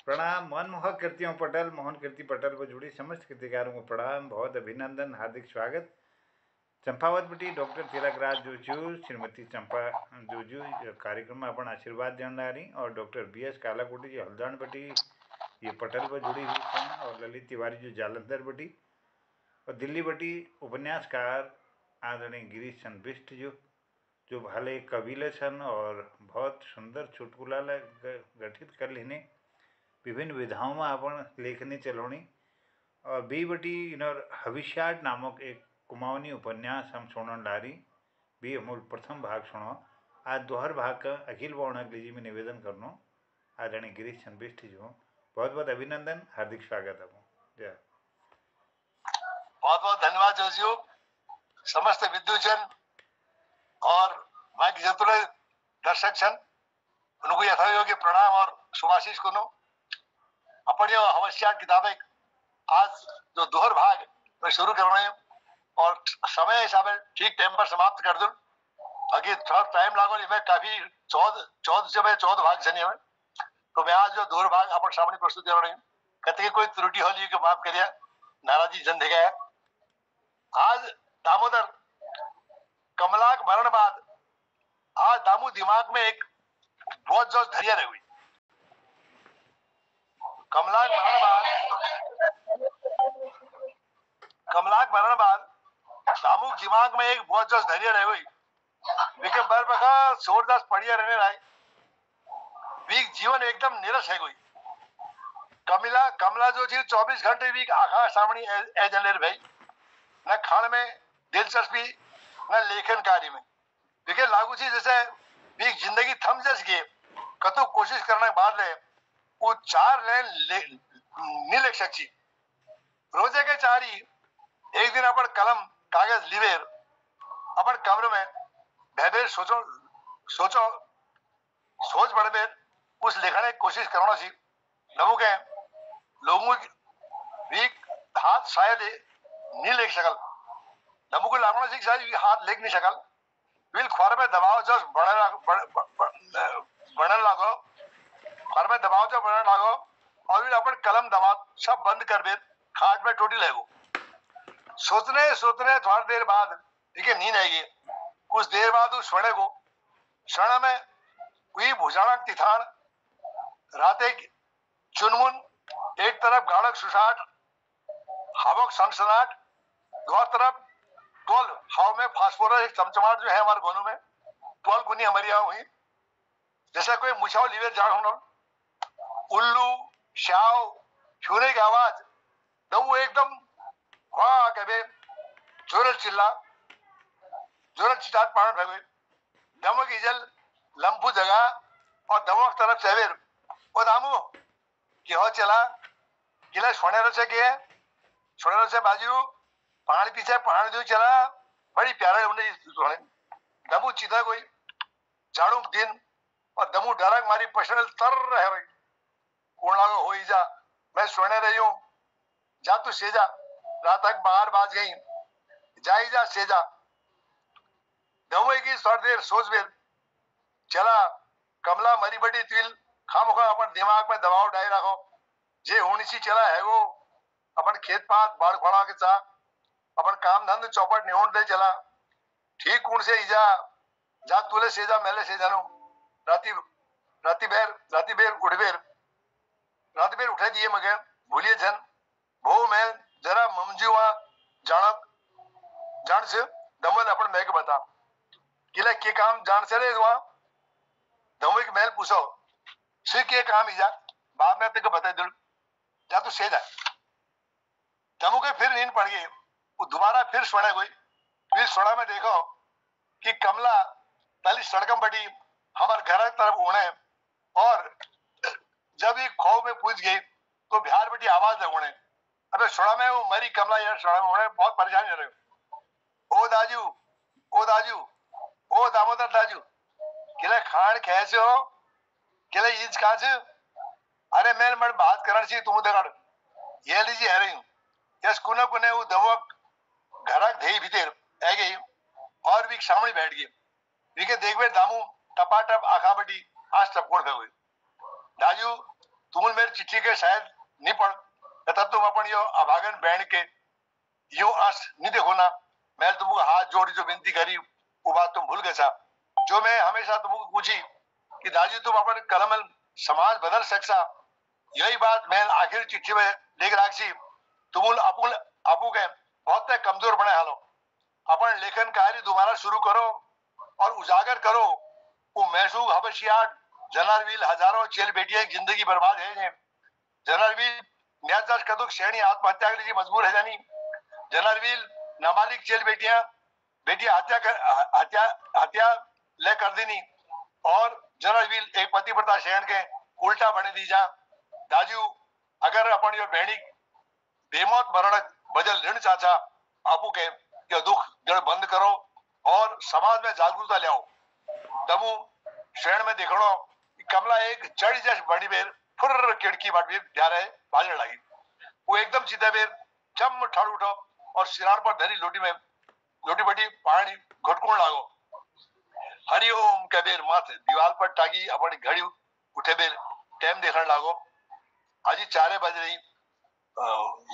प्रणाम। मनमोहक कृतियों पटल, मोहन कीर्ति पटल पर जुड़ी समस्त कृतिकारों को प्रणाम, बहुत अभिनंदन, हार्दिक स्वागत। चंपावत बटी डॉक्टर तिलकराज जोजू, श्रीमती चंपा जोजू कार्यक्रम में अपन आशीर्वाद देने ला रही और डॉक्टर BS कालाकोटी जी हल्द्वानी बटी ये पटल पर जुड़ी हुई छन और ललित तिवारी जो जालंधर बटी और दिल्ली बटी उपन्यासकार आदरणीय गिरीश चंद्र बिष्ट जो भले कबीले छन और बहुत सुंदर चुटकुला गठित कर लेने विभिन्न विधाओं में अपन लेखनी चलोनी और बी बटी हविष्याट नामक एक कुमाऊनी उपन्यास हम सुनने लारी भी अमूल प्रथम भाग सुनो। आज दोहर भाग का अखिल वर्ण जी में निवेदन करनो आदरणीय गिरीश चंद्र बिष्ट जी बहुत बहुत अभिनंदन, हार्दिक स्वागत है। जय। बहुत बहुत धन्यवाद जोजियो। समस्त विद्युजन और माइक जतुले दर्शक छन उनको यथायोग्य प्रणाम और शुभाशीष को अपन ये हवश्याट किताबें आज जो दोहर भाग में शुरू कर रहे हैं और समय हिसाब से ठीक टाइम पर समाप्त कर दूं। अभी थोड़ा टाइम लागो मैं काफी 14 भाग छन में तो मैं आज जो दोहर भाग अपन सामने प्रस्तुत कर रहे हैं कहते कोई त्रुटि हो ली माफ करिए, नाराजी जन देगा। आज दामोदर कमला के मरण बाद आज दामू दिमाग में एक बहुत जोश धैर्य रही हुई। कमला के मरण बाद दामू दिमाग में एक बहुत जोश धैर्य रही हुई। विके बर बखा जोरदास पढ़िया रहने रहे वीक जीवन एकदम निरस है कोई। कमला जो थी 24 घंटे वीक आखा सामने एजलेर भाई न खान में दिलचस्पी न लेखन कार्य में देखिए लागू थी जैसे भी जिंदगी थम जस गए कतो कोशिश करने के बाद ले वो 4 लाइन नहीं लिख सकती। रोजे के चारी एक दिन अपन कलम कागज लिवेर अपन कमरे में बेबेर सोच बढ़बेर उस लिखने की कोशिश करना सी नमु के लोगों भी हाथ शायद नहीं लिख सकल नमु को लागना सी शायद हाथ लिख नहीं सकल विल ख्वार में दबाव जो बढ़ने लागो ख्वार में दबाव जो बढ़ने लागो और विल अपन कलम दबाव सब बंद कर दे खाट में टोटी लगो। सोचने थोड़ी देर बाद ठीक है नींद आएगी। कुछ देर बाद उस स्वर्ण को क्षण में हुई भुजाणक तिथान रात एक चुनमुन एक तरफ गाढ़क सुसाट हवक सनसनाट दूसरी तरफ टोल हवा में फास्फोरस एक चमचमाट जो है हमारे गोनों में टोल कुनी हमारी यहाँ हुई जैसे कोई मुछाव लीवे जाड़ होना उल्लू शाव छूने की आवाज दम एकदम वाह कबे जोरत चिल्लात पान भगे दमक इजल लंपू जगह और दमक तरफ सेवेर ओ दामू कि हो चला किला सोने से बाजू पहाड़ पीछे पहाड़ जो चला बड़ी प्यारा उन्हें दमू चिता कोई झाड़ू दिन और दमू डरक मारी पसंद तर रहे भाई कौन लागो हो जा मैं सोने रही हूं जा तू सेजा रात तक बाहर बाज गई जाई जा सेजा दमू की थोड़ी देर सोच बेर चला कमला मरी बड़ी तिल खामुखा अपन दिमाग में दबाव डाई रखो जे होनी सी चला है वो अपन खेत पात बाढ़ खड़ा के चा अपन काम धंध चौपट निहोण दे चला ठीक कौन से इजा जा तुले सेजा मेले सेजा नो राती बेर उठे दिए मगे भूलिए जन भो मैं जरा ममजुआ जान से दमन अपन मैं के बता किला के काम जान से रे वहां दमो के मेल पूछो से के काम इजा बाद में तेको बता दे जा तू सेजा दमो के फिर नींद पड़ गई। वो दोबारा फिर सोने गई फिर सोना में देखो कि कमला पहली सड़कम बड़ी हमारे घर की तरफ उड़े और जब ये खो में पूछ गई तो बिहार बेटी आवाज लगोने अबे सोना में वो मरी कमला यार सोना में उड़े बहुत परेशान हो रहे ओ दाजू ओ दामोदर दाजू किले खान कैसे हो किले ईज कहां से अरे मैं बात करना चाहिए तुम दगड़ ये लीजिए है रही हूं यस कुने वो दमक घरक धई भीतर आ गई और भी सामने बैठ गई विके देख बे दामू टपाटप आखा बटी आज टपकोड़ गई दाजू तुम मेरी चिट्ठी के शायद नहीं पढ़, तब तुम अपन यो अभागन बैंड के यो आस नहीं देखो ना, मैं तुमको हाथ जोड़ी जो विनती करी वो बात तुम भूल गए सा। जो मैं हमेशा तुमको पूछी कि दादी तुम अपन कलम समाज बदल सकसा, यही बात मैं आखिर चिट्ठी में लिख राखी। तुम आपू के बहुत कमजोर बने हालो, अपन लेखन कार्य दोबारा शुरू करो और उजागर करो। वो मैसूर हबशियाट जनरवील हजारों चेल बेटियां जिंदगी बर्बाद है। जनरवील न्याज कदुक श्रेणी आत्महत्या के लिए मजबूर है जानी। जनरवील नाबालिग चेल बेटियां हत्या ले कर देनी और जनरवील एक पति प्रथा श्रेण के उल्टा बने दी जा। दाजू अगर अपन यो बहनी बेमौत मरण बदल ऋण चाचा आपू के यो दुख जड़ बंद करो और समाज में जागरूकता ले आओ। तमु श्रेण में देखो कमला एक चढ़ी जैसे बड़ी बेर फुर्र खिड़की बाट भी ध्यारे बाजने लगी। वो एकदम सीधा बेर चम ठड़ उठो और सिरार पर धरी लोटी बटी पानी घटकुण लागो। हरिओम के बेर माथे दीवार पर टागी अपनी घड़ी उठे बेर टाइम देखने लागो। आज 4 बज रही।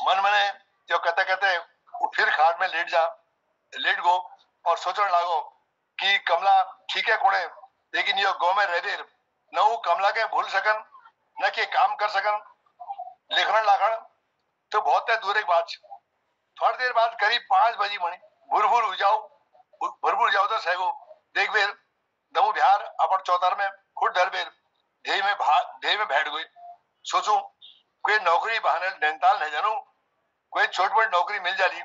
मन मने जो कहते कहते वो फिर खाट में लेट गो और सोचने लागो कि कमला ठीक है कोने, लेकिन यो गाँव में रह देर न वो कमला के भूल सकन न के काम कर सकन लिखण लाखण तो बहुत दूर एक बात। थोड़ी देर बाद करीब 5 बजी मणी भुरभुर उजाओ तो सहेगो देख बेर दमू बिहार अपन चौतर में खुद डर बेर ध्येय में बैठ गई। सोचू कोई नौकरी बहाने नैनीताल नहीं जानू, कोई छोट मोट नौकरी मिल जाली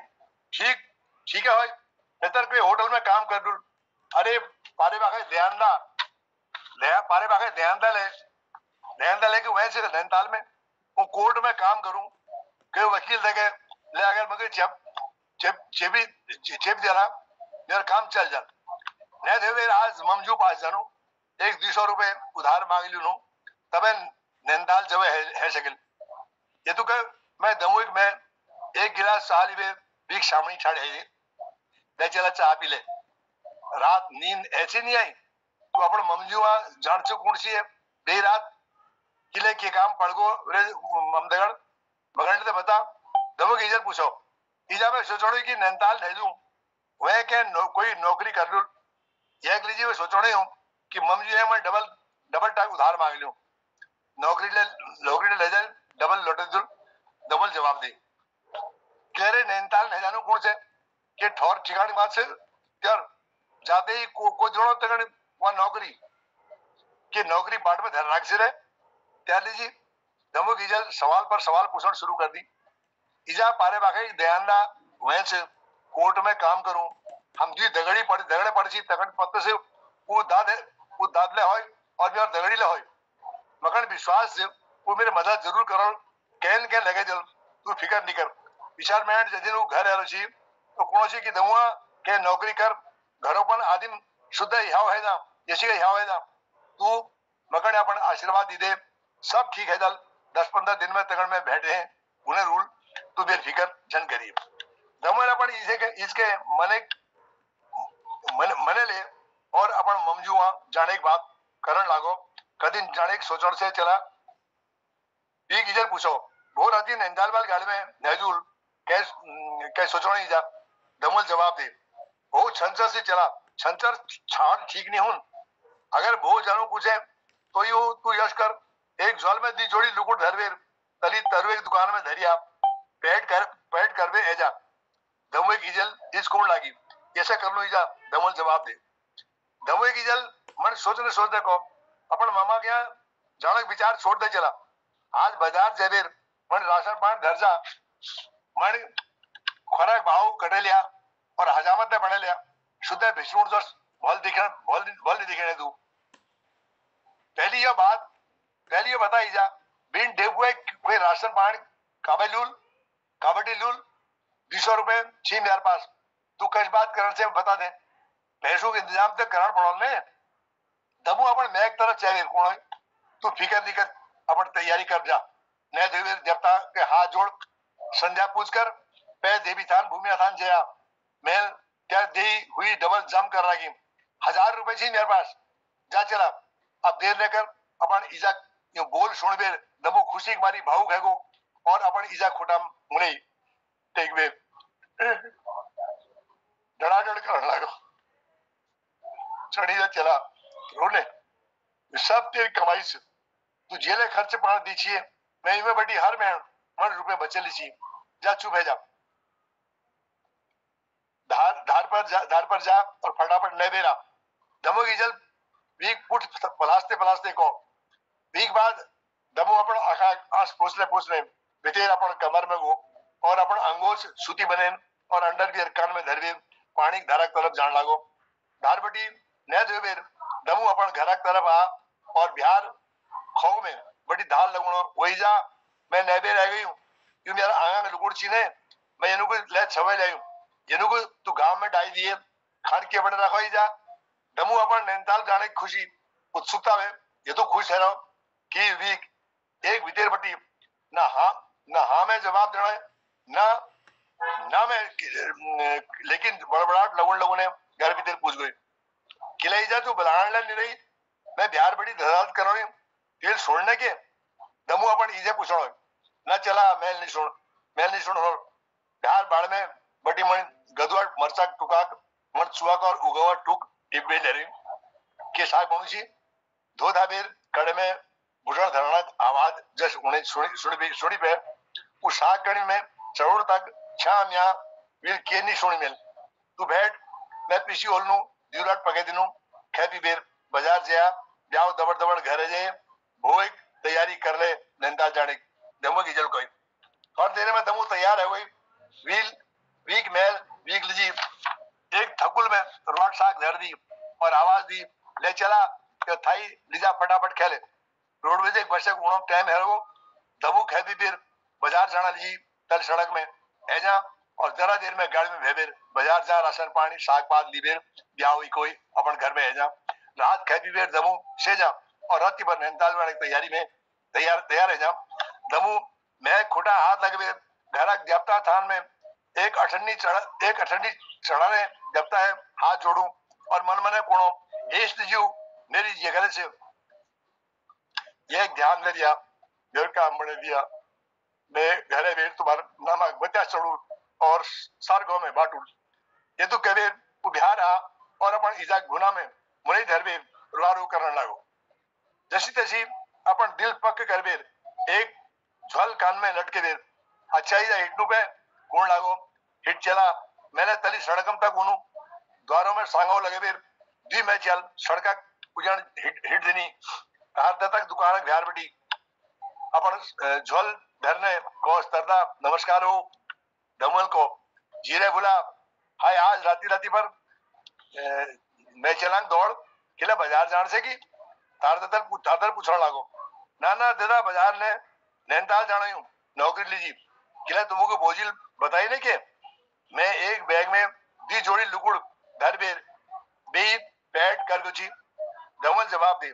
ठीक है भाई, बेहतर कोई होटल में काम कर दूं। अरे पारे बाखे ध्यान ले कि वैसे नैनीताल में वो कोर्ट में काम करूं, कोई वकील देखे ले अगर मुझे चेप दिया मेरा काम चल जा। नहीं थे आज ममजू पास जानू 100-200 रुपए उधार मांग लू तबे नैनीताल जब है शकिल। ये तो कह मैं दमू में 1 गिलास चाह ली बीक सामनी छाड़ है ले चला चाह पी ले। रात नींद ऐसी नहीं आई तो अपन ममजुआ जान चुक कौन सी है बे रात किले के काम पड़गो रे ममदगड़ मगन ते बता दमो की इजर पूछो इजा में सोचोड़ी कि नैनीताल नहीं दूं वह के कोई नौकरी कर लूं। यह लीजिए वो सोचोड़ी हूं कि ममजू है मैं डबल टाइम उधार मांग लूं, नौकरी ले जाए डबल लौटे दूं। डबल जवाब दे कह रहे नैनीताल नहीं जानू कौन से के ठौर ठिकानी बात से यार जाते ही को जोड़ो तगड़ वहां नौकरी बाट में धर राख से रहे त्यार लीजिए। दमो की इजल सवाल पर सवाल पूछना शुरू कर दी। इजा पारे बाके ध्यान दा वह से कोर्ट में काम करूं हम जी दगड़े पड़ी तगड़ पत्ते से वो दादले होय और भी और दगड़ी ले होय मगन विश्वास से वो मेरे मदद जरूर करो कहन लगे जल तू फिकर नहीं कर विचार में जजिन वो घर आलो छी तो कौन की दमुआ के नौकरी कर घरों पर आदिम शुद्ध हियाव है ना जैसे हियाव है ना तू मगन अपन आशीर्वाद दी दे सब ठीक है जल 10-15 दिन में तगड़ में बैठे हैं उन्हें रूल तू बेफिक्र जन करी दमन अपन इसके मने ले और अपन ममजुआ जाने की बात करण लागो। कदी जाने की सोचण से चला एक इजर पूछो भोर आती नैनीताल वाल गाड़ी में नहजूल कै सोचण जा दमल जवाब दे बहुत छंचर से चला छंचर छाड़ ठीक नहीं हूं अगर बहुत जानू पूछे तो यू तू यश कर एक ज्वाल में दी जोड़ी लुकुट धरवेर तली तरवे की दुकान में धरिया पेट कर वे एजा दमुए की जल इस कौन लागी ऐसा कर लो इजा दमल जवाब दे। दमुए की जल मन सोचने को अपन मामा क्या जाने विचार छोड़ दे चला आज बाजार जेबेर मन राशन पान घर जा मन खुराक भाव कटे लिया और हजामत ने बने लिया शुद्ध भिष्णुर जो बल नहीं दिखने तू पहली ये बताई जा बिन डेबुए कोई राशन पान काबटी लूल 200 रुपए छी मेरे पास तू कश बात करने से बता दे पैसों के इंतजाम तक करना पड़ो ने दबू अपन मैं एक तरह चाहिए कौन तू फिकर नहीं कर अपन तैयारी कर जा नए देवी देवता के हाथ जोड़ संध्या पूछ कर पै देवी थान भूमि थान जया मेल क्या दी हुई डबल जम कर रही 1000 रुपए छी मेरे पास जा चला अब देर लेकर अपन इजा बोल सुन बेर दमू खुशी के मारी भावुक है गो और अपन ईजा खोटा मुने टेक वे डड़ाडड़ करने लगो चढ़ी जा चला रोने सब तेरी कमाई से तू जेले खर्च पान दीछिए मैं इमे बड़ी हर महीने मन रुपए बचे लीची जा चुप है जा धार पर जा और फटाफट ले बेरा दमो की जल वीक पुट पलास्ते को वीक बाद दमो अपन आखा आस पोसले बितेर अपन कमर में गो और अपन अंगोस सूती बने और अंडर बियर कान में धरवे पानी धारक तरफ जान लागो धार बटी न देवेर दमो अपन घरक तरफ आ और बिहार खो में बड़ी धार लगुणो वही जा मैं नेबे रह गई हूं क्यों मेरा आंगा में लुकुड़ चीने मैं इनको ले छवे ले इनको तू गांव में डाई दिए खान के बड़े रखो ही जा दमू अपन नैनीताल जाने की खुशी उत्सुकता में ये तो खुश है रहो कि वीक एक भीतर बटी ना हाँ में जवाब देना है ना मैं लेकिन बड़बड़ाहट लोगों ने घर भीतर पूछ गई किला जा तू बुलाने नहीं रही मैं बिहार बड़ी धरात कर रही फिर छोड़ने के दमू अपन इजे पूछो न चला मैल नहीं सुन और बिहार बाढ़ में बटी मन गदुआ मरचा टुका मन चुआ और उगावा टुक टिब्बे ले रही के साग मनुष्य दो धाबेर कड़े में भूषण धरना आवाज जस उन्हें सुनी पे उस साग गणी में चरोड़ तक छाम या वीर के नहीं सुनी मिल तू बैठ मैं पीछे ओलनू दिवराट पके दिनू खेपी बेर बाजार जया ब्याव दबड़ घरे जाए भोग तैयारी कर ले नंदा जाने दमो की जल कोई और देने में दमो तैयार है कोई वीक मेल वीक लीजी एक थकुल में रोट साग धर दी और आवाज दी ले चला कि थाई लीजा फटाफट खेले रोडवेज एक बसे गुणों टाइम है वो दबू खेदी फिर बाजार जाना लीजी तल सड़क में ऐजा और जरा देर में गाड़ी में भेबेर बाजार जा राशन पानी साग पात लीबेर ब्याह हुई कोई अपन घर में ऐजा रात खेदी बेर दमू से जा और रात पर नैनीताल वाले तैयारी में तैयार है जा दमू मैं खोटा हाथ लगे घर देवता थान में एक अठन्नी चढ़ाने जबता है हाथ जोड़ू और मन मने कोणो इष्ट जीव मेरी जगह से ये ध्यान ले दिया घर का बढ़े दिया मैं घरे में तुम्हारा नामक बच्चा चढ़ू और सार गांव में बांटू ये तो कहे बिहार आ और अपन इजा गुना में मुने धर में रुलारू करने लागो जैसी तैसी अपन दिल पक्क कर बेर एक झल कान में लटके देर अच्छा ही हिट पे कौन लागो हिट चला मैंने तली सड़कम तक उनु द्वारों में सांगो लगे बेर दी मैं चल सड़का उजान हिट देनी हाथ तक दुकान बिहार बटी अपन झोल धरने को तरदा नमस्कार हो दमल को जीरे बुला हाय आज राती पर मैं चलांग दौड़ किला बाजार जान से की तार पूछने लागो ना दादा बाजार ने नैनीताल जाना हूँ नौकरी लीजिए किला तुमको बोझिल बताई नहीं के मैं एक बैग में दी जोड़ी लुकुड़ घर बेर बी पैड कर गुची दमल जवाब दे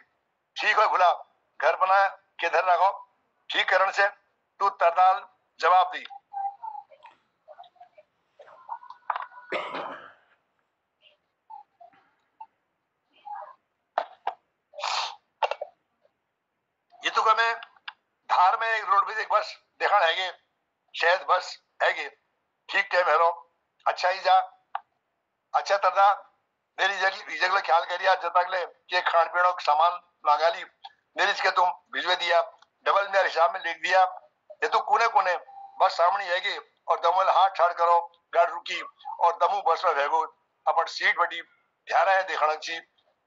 ठीक है भुला घर बना के धर रखो ठीक करण से तू तरदाल जवाब दी ये तो कमे धार में एक रोडवेज एक बस देखा है शायद बस है ठीक टाइम है रो अच्छा ही जा अच्छा तरदा मेरी जगह ख्याल करिया जब तक ले के खान पीने का सामान मंगा ली मेरी के तुम भिजवे दिया डबल मेरे हिसाब में लिख दिया ये तो कोने बस सामने है और दमल हाथ ठाड़ करो गाड़ी रुकी और दमू बस में भेगो अपन सीट बटी ध्यान है देखना चाहिए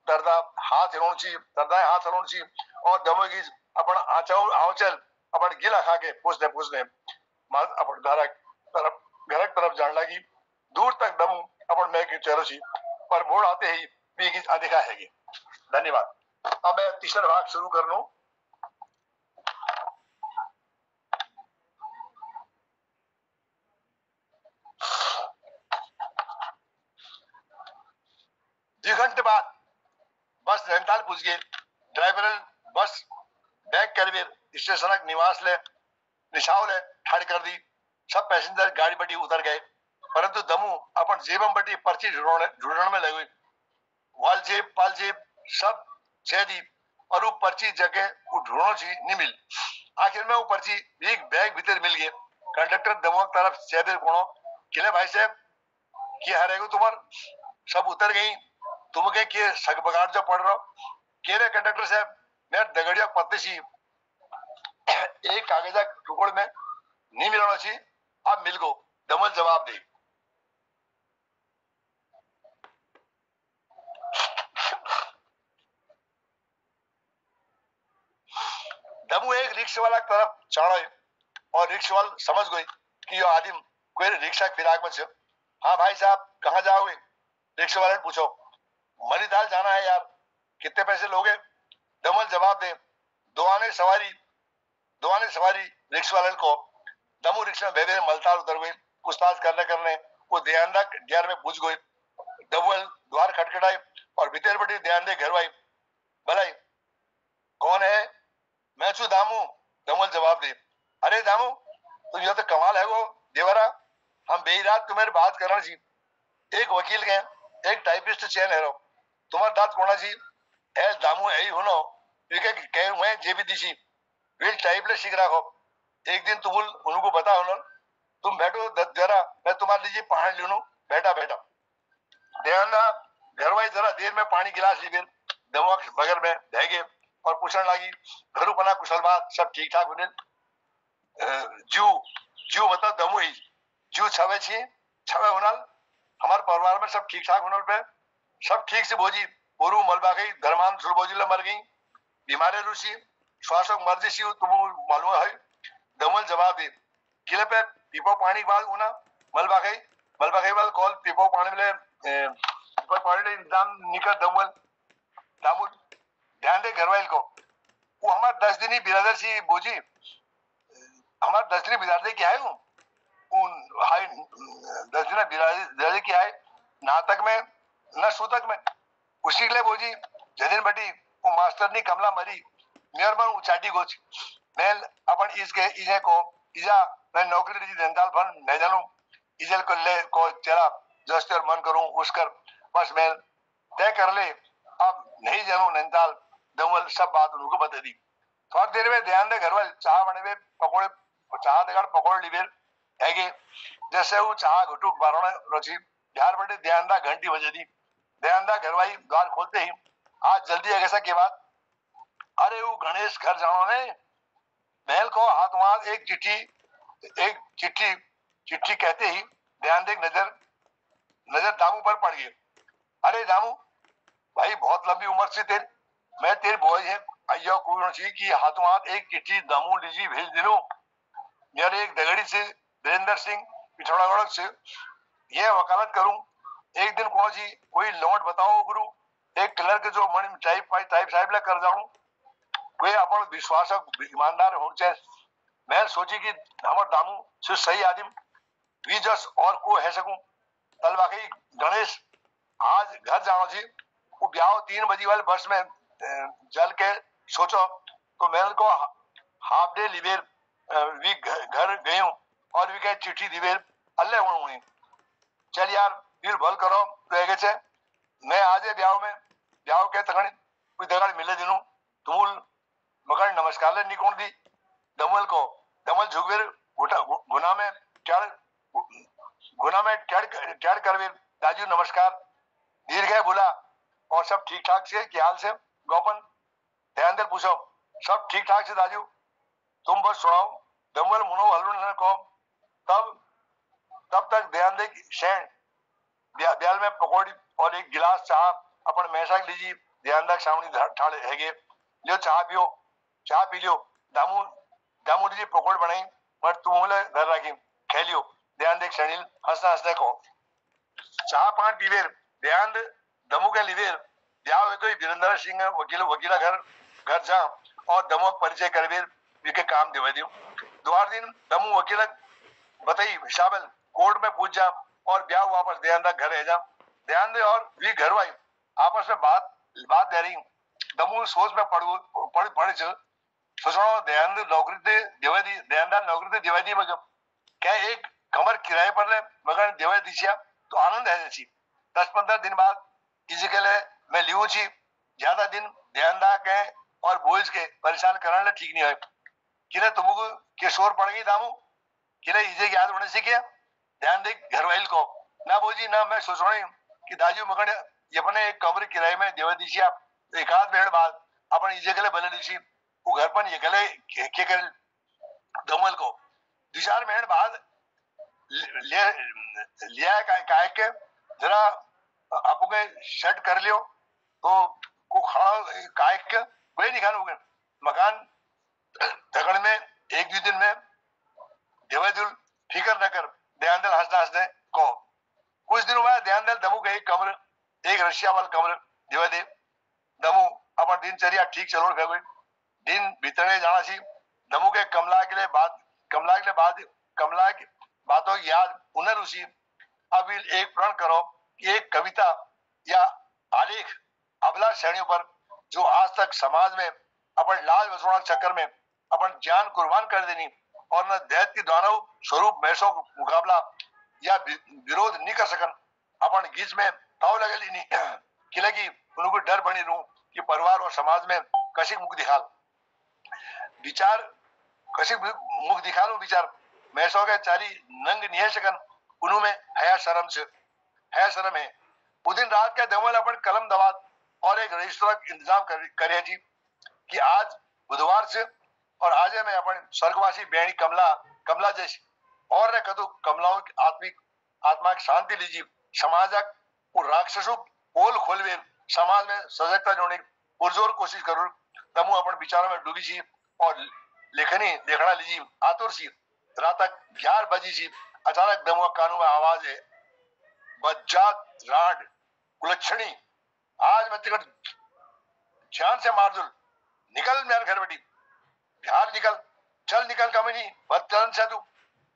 तरदा हाथ हिलाना चाहिए और दमो की अपन आँचल अपन गिला खा के पूछने अपन घर तरफ जान लगी दूर तक दमू अपन मैं के चेहरे सी पर मोड़ आते ही भी अधिका है धन्यवाद अब मैं तीसरा भाग शुरू कर लूं घंटे बाद बस नैनीताल पहुंच गए ड्राइवर बस बैग कर स्टेशन निवास ले निशाव ले ठाड़ कर दी सब पैसेंजर गाड़ी बटी उतर गए परंतु दमू अपन जेबम बटी पर्ची ढूंढने में लगे वाल जेब पाल जेब सब छे दी और वो पर्ची जगह वो ढूंढो ची नहीं मिल आखिर में वो पर्ची एक बैग भीतर मिल गए। कंडक्टर दमोह तरफ चेहरे कोणो किले भाई साहब कि हरेगो तुम्हार सब उतर गई, तुम के सग बगाड़ जो पड़ रहा के रे कंडक्टर साहब मैं दगड़िया पत्ते सी एक कागजा टुकड़ में नहीं मिलाना सी, अब मिल गो। दमल जवाब दे दमू एक रिक्शा वाला तरफ चढ़े और रिक्शा वाला समझ गई कि यो आदमी कोई रिक्शा फिराक में छे। हाँ भाई साहब कहाँ जाओगे? रिक्शा वाले ने पूछो। मनीताल जाना है यार, कितने पैसे लोगे? दमल जवाब दे दो आने सवारी रिक्शा वाले को। दमू रिक्शा भेदे मलताल उतर गई। पूछताछ करने करने वो दयानदा घर में पूछ गई। दमल द्वार खटखटाई और भीतर बड़ी दयानदे घर आई। भलाई कौन है? मैं छू दामू। दमल जवाब दे अरे दामू तुम यो तो कमाल है वो देवरा, हम बेही रात तुम्हारी बात करना जी। एक वकील के एक टाइपिस्ट चैन है रो तुम्हार दात कोना जी ए दामू यही होनो विके कहे हुए जेबी दिशी विल टाइप ले सीख रखो। एक दिन तुम उनको बता होनो तुम बैठो जरा मैं तुम्हारे लीजिए पानी लूनू। बैठा बैठा ध्यान ना घरवाई जरा देर में पानी गिलास ली फिर दमवा बगैर में धैगे और पूछने लगी घरू बना कुशल बात सब ठीक ठाक होने जू जू बता दमू ही जू छवे छी छवे होनल हमारे परिवार में सब ठीक ठाक होनल पे सब ठीक से बोजी पोरू मलबा गई धर्मान सुलबोजिला मर गई बीमारे रूसी श्वासों मर्जी सी तुम मालूम है। दमल जवाब दे किले पे पीपो पानी के बाद उना मलबा गई वाल कॉल पीपो पानी मिले पीपो पानी ले इंतजाम निकल दमल दामुल ध्यान दे घरवाइल को वो हमारे 10 दिन ही बिरादर सी बोजी हमारे 10 दिन बिरादर क्या है उन हाई 10 दिन बिरादर क्या है नाटक में न सूतक में उसी के लिए बोजी जदिन बटी वो मास्टर नी कमला मरी मेहरबान उचाटी गोच मैं अपन इसके इजे को इजा मैं नौकरी दी दंताल फन नहीं जानू इजल को ले को चला जस्टर मन करूं उसकर बस मैं तय कर ले अब नहीं जानू नंताल दमल सब बात उनको बता दी। थोड़ी देर में ध्यान दे घरवाल चाह बने में पकोड़े चाह देकर पकोड़े लिबेर हैगे जैसे वो चाह घुटुक बारोने रोची बिहार बड़े ध्यान दा घंटी बजे दी ध्यान दा घरवाई द्वार खोलते ही आज जल्दी है कैसा के बाद अरे वो गणेश घर जानो ने महल को हाथ वहां एक चिट्ठी कहते ही ध्यान दे नजर दामू पर पड़ गई। अरे दामू भाई बहुत लंबी उम्र से तेरे मैं तेरे बॉय है अयो कोई सी कि हाथों हाथ एक चिट्ठी दामू लीजी भेज दिलो मेरे एक दगड़ी से वीरेंद्र सिंह पिछड़ागढ़ से ये वकालत करूं एक दिन कौन सी कोई लौट बताओ गुरु एक क्लर्क जो मन टाइप साहिब ला कर जाऊं वे अपन विश्वासक ईमानदार हो चाहिए। मैं सोची कि हमार दामू से सही आदमी वी जस और को है सकूं कल वाकई गणेश आज घर जाना जी वो ब्याह 3 बजे वाले बस में जल के सोचो तो मैं को हाफ डे लिवेर वी घर गई हूं और वी कहे चिट्ठी दिवेर अल्ले हुई चल यार फिर भल करो तो मैं आज ब्याह के तगड़ कोई दगड़ मिले दिनू तुमुल मगर नमस्कार ले निकोण दी दमल झुकवेर गुना में चढ़ करवेर दाजू नमस्कार दीर्घ है बोला और सब ठीक ठाक से क्या हाल से गोपन ध्यान दे पूछो सब ठीक ठाक से दाजू तुम बस सुनाओ दमल मुनो हलून को तब तक ध्यान दे शैन ब्याल में पकौड़ी और एक गिलास चाह अपन मैसा लीजिए ध्यान दे सामने ठाड़े हैगे लियो चाह पी लियो दामू जी पकौड़ बनाई पर तुम घर रखी खेलियो ध्यान देख शनिल हंसना को चाह पान पीवेर ध्यान दमू के लिवेर ब्याह हुए तो वीरेंद्र सिंह वकीला घर जा और दमो परिचय करवेर विके काम दिवा दियो द्वार दिन दमू वकील बताई हिसाबल कोर्ट में पूछ जा और ब्याह वापस ध्यान दा घर रह जा ध्यान दे और वी घर वाई आपस में बात दे रही दमू सोच में पढ़ सोचो ध्यान दे नौकरी दे दिवादी ध्यानदार नौकरी दे दिवादी मगर क्या एक कमर किराए पर ले मगर दिवा दिशिया तो आनंद है जैसी 10-15 दिन बाद किसी के लिए मैं लियो छी ज्यादा दिन ध्यान दा के और बोझ के परेशान करने ठीक नहीं है। किले तुमको के शोर पड़ गई दामू किले इजे याद होने से क्या ध्यान दे घर वाइल को ना बोजी ना मैं सोच रही कि दाजू मगन ये अपने एक कमरे किराए में देवा दीजिए आप एक आध महीने बाद अपन इजे के लिए भले दीजिए वो घर पर ये गले के कर दमल को 2-4 महीने बाद लिया काय के जरा आपको के सेट कर लियो तो को खड़ा काय के वही नहीं खाना होगा मकान दगड़ में एक 2 दिन में देवादुल फिकर न कर ध्यान दल हंसना हंसने को कुछ दिनों बाद ध्यान दल दमू का एक कमर एक रशिया वाला कमर देवा दे दमू अपन दिनचर्या ठीक चलो गए दिन बीतने जाना सी दमू के कमला के बातों की याद उन्हें उसी अब एक प्रण करो कि एक कविता या आलेख अबला श्रेणियों पर जो आज तक समाज में अपन लाल वसूड़ा चक्कर में अपन जान कुर्बान कर देनी और न दैत की दानव स्वरूप मैसों मुकाबला या विरोध नहीं कर सकन अपन गीत में ताव लगे नहीं किले की उनको डर बनी रू कि परिवार और समाज में कशिक मुख दिखाल विचार कशिक मुख दिखालो विचार मैसों के चारी नंग नहीं सकन उन्हों में हया शर्म है उस दिन रात के दमल अपन कलम दवात और एक रजिस्टर का इंतजाम करे जी कि आज बुधवार से और आज मैं अपन स्वर्गवासी बेणी कमला जैसी और ने कदू कमलाओं की आत्मा की शांति लीजिए समाजक और राक्षसों पोल खोलवे समाज में सजगता जोड़ने पुरजोर कोशिश करूँ दमू अपन विचारों में डूबी सी और लेखनी देखना लीजिए आतुर सी रात तक 11 बजी सी अचानक दमुआ कानू में आवाज है बज्जात राड कुलक्षणी आज मैं तिकट जान से मार दूं निकल मेरे घर बेटी बिहार निकल कमी नहीं बदचलन से तू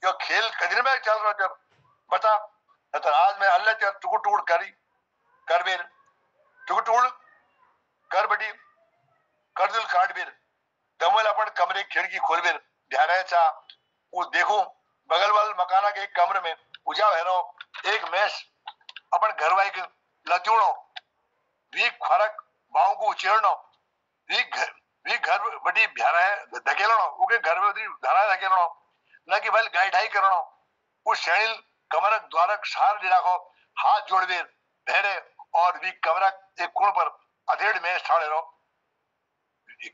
यो खेल कदर में चल रहा जब बता तो आज मैं अल्लाह तेरा टुकुर कर बेर टुकुर कर बेटी कर दिल काट बेर दमल अपन कमरे खिड़की खोल बेर ध्यान चा वो देखूं बगल वाल मकाना के एक कमरे में उजाव है एक मैस अपन घर वाई के लचूणो वी फरक बाऊ को उचेड़नो वी घर बड़ी भ्यारा है धकेलनो उके घर में उतरी धारा धकेलनो न कि भाई गाय ढाई करनो वो शैल कमरक द्वारक सार दिलाखो हाथ जोड़वे भेरे और वी कमरक एक कुण पर अधेड़ में ठाड़े रहो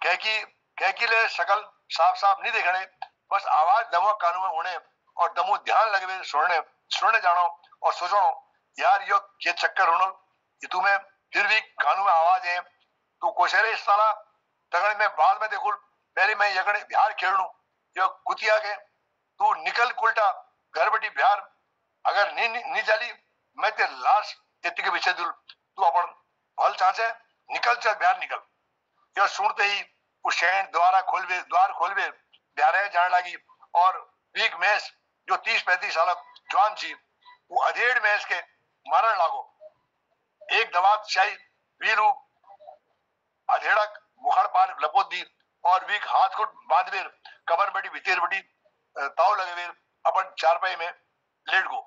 कहकी ले शकल साफ नहीं देखने बस आवाज दमो कानू में उड़े और दमो ध्यान लगे सुनने जानो और सोचो यार यो के चक्कर होनो ये तुम्हें फिर भी कानू में आवाज है तू कोशेरे इस साला तगड़े में बाद में देखो पहले मैं यगड़े बिहार खेल लू यो कुतिया के तू निकल कुलटा घर बेटी बिहार अगर नहीं जाली मैं ते लाश इतने के पीछे दूर तू अपन हल चाचे निकल चल बिहार निकल यो सुनते ही वो शहर द्वार खोलवे बिहार जाने लगी और वीक मैस जो 30-35 साल जवान थी वो अधेड़ मैस के मारण लागो एक दवा शाही वीरू अधेड़क मुखड़ पार लपोत दी और वीक हाथ को बांध बेर कबर बड़ी भीतर बड़ी ताव लगे बेर अपन चारपाई में लेट गो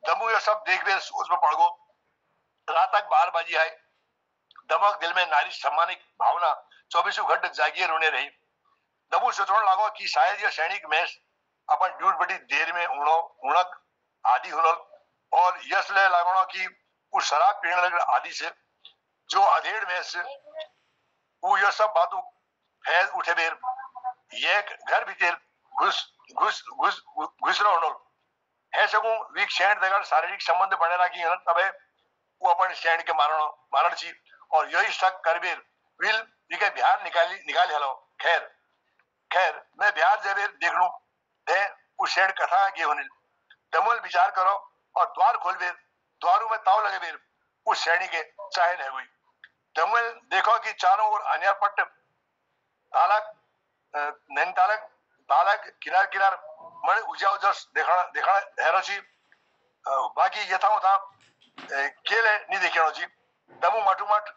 दमू ये सब देख बेर उसमें पड़ गो रात तक 12 बजी आए दमक दिल में नारी सम्मानिक भावना 24 घंटे जागिए रोने रही दमू सोचने लागो कि शायद ये सैनिक मैच अपन ड्यूट बड़ी देर में उणक आदि हुनल और यश ले लागोना कि वो शराब पीने लगे आदि से जो अधेड़ में से वो ये सब बातों फैल उठे बेर ये घर भीतर घुस रहा होनल है सकूं वीक शैंड देकर शारीरिक संबंध बने रखी है तबे वो अपन शैंड के मारण ची और यही शक कर बेर विल विके बिहार निकाली हलो खैर मैं बिहार जब देख लूं दे वो शैंड कथा के होने दमल विचार करो और द्वार खोल बेर द्वारों में ताव लगे बेर उस श्रेणी के चाहे नहीं हुई दमल देखो कि चारों ओर अन्यापट्ट तालक किनार मन उजा देखा हेरो छी बाकी यथाओ था केले नहीं देखियो छी दमु मटुमट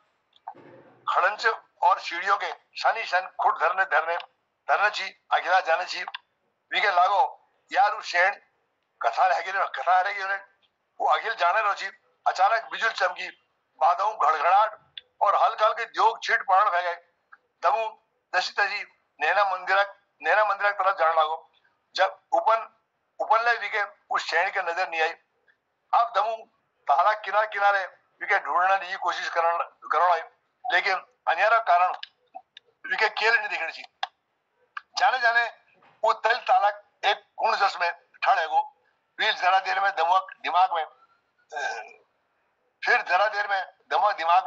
खड़ंच और सीढ़ियों के शनि खुद धरने छी अगिला जाने छी विके लागो यार शेण कथा रहेगी वो अगिल जाने रो छी अचानक बिजुल चमकी बादों घड़घड़ाहट और हल्के जोग छीट पड़न भे गए दमू दसी तजी नैना नैना मंदिर की तरफ जाने लागो। जब उपन विके उस शहर के नजर नहीं आई। अब दमू ताला किनारे किनारे विके ढूंढने की कोशिश करण लेकिन अन्यारा कारण विके केल नहीं दिखने ची। जाने जाने वो तल ताला एक कुंड जस में ठड़े गो। फिर जरा देर में दिमाग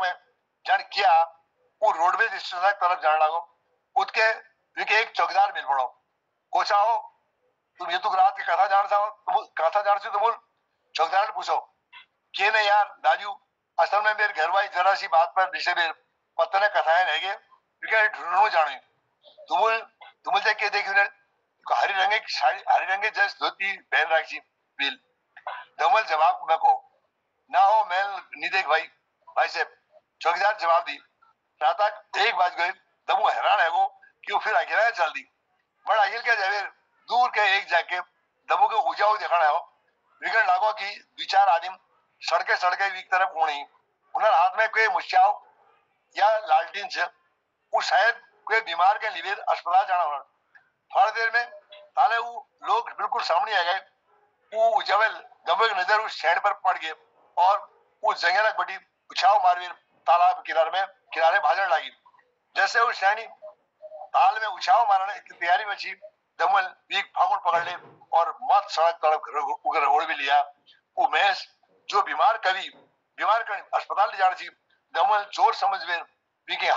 में जान किया वो रोडवेज स्टेशन की तरफ जाने लागो। उसके विके एक चौकीदार मिल पड़ो। कोचा हो तुम ये तो रात की कथा जान सा तो बोल। चौकीदार ने पूछो के ने यार दाजू असल में मेरे घर वाली जरा सी बात पर विषय में पत्तने कथाएं रह गए विके ढूंढनो जाने। तुम के देखी ने हरी रंगे की साड़ी हरी रंगे जैस धोती पहन रखी बिल। दमल जवाब में को ना हो मैं नहीं देख भाई साहब। चौकीदार जवाब दी रात एक बाज गए। दमू हैरान है वो क्यों फिर अकेला चल दी। बड़ा अखिल के जावे दूर के एक जाके दमू के उजाऊ दिखाना हो। विगड़ लागो कि विचार आदिम सड़के वीक तरफ उड़ी उन्हें हाथ में कोई मुस्याओ या लालटीन से वो शायद कोई बीमार के लिए अस्पताल जाना होना। थोड़ी देर में ताले वो लोग बिल्कुल सामने आ गए। वो उजावेल दमू की नजर उस शहर पर पड़ गए और वो जंगल बड़ी उछाव मारवीर तालाब किनारे भाजने लगी। जैसे वो शहरी ताल में उछाव मारने की तैयारी में थी दमल बीक फागुन पकड़ ले और मत सड़क तरफ उड़ भी लिया। वो मैस जो बीमार कर अस्पताल ले जाना थी दमल जोर समझ में बीके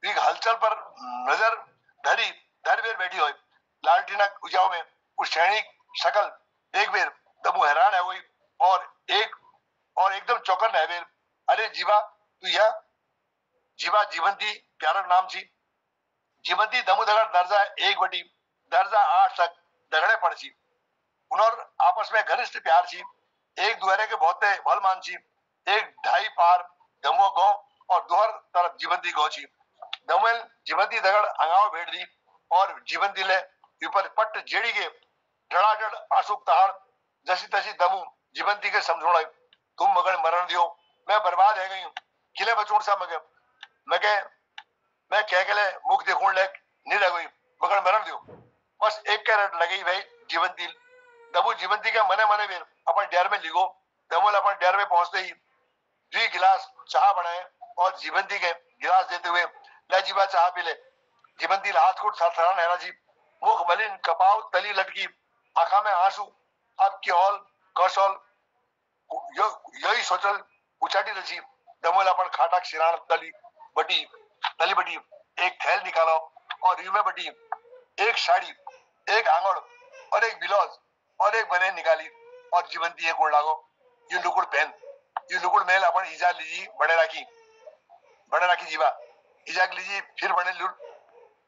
हलचल पर नजर धर बेर बैठी हुई लालटीना उजाव में उस सैनिक शकल एक बेर दमू हैरान है हुई और एकदम चौकन है बेर। अरे जीवा तू यह जीवा जीवंती प्यारा नाम थी। जीवंती दमू दगड़ दर्जा 8 तक दगड़े पड़ ची। उन्होंने आपस में घनिष्ठ प्यार छी। एक दुआरे के बहुत भल मान छी। एक ढाई पार दमो गांव और दोहर तरफ जीवंती गांव छी। दमल जीवंती दगड़ अंगाव भेड़ दी और जीवंती ले ऊपर पट्ट जेड़ी के डड़ाडड़ आंसू तहाड़ जैसी तैसी दमू जीवंती के समझोड़ा तुम मगन मरण दियो मैं बर्बाद है गई हूं किले बचूड़ सा मैं कह के ले मुख देखूं ले नहीं लग गई मगन मरण दियो बस एक कैरेट लगी भाई जीवंती दबू जीवंती के मने भी अपन डेर में लिगो। दमोल अपन डेर में पहुंचते ही 2 गिलास चाह बनाए और जीवंती के गिलास देते हुए ले जीवा चाह पी ले। जीवंती हाथ को थरथरा नहरा जी मुख मलिन कपाव तली लटकी आंखा में आंसू अब केहल कौशल यही सोचल उचाटी रची। दमोल अपन खाटा शिरान तली बटी एक थैल निकालो और यू में बटी एक साड़ी एक आंगड़ और एक बिलौज और एक बने निकाली और जीवंती एक उड़ लागो ये लुकुड़ मेल अपन इजा लीजी बड़े राखी जीवा इजा लीजी फिर बने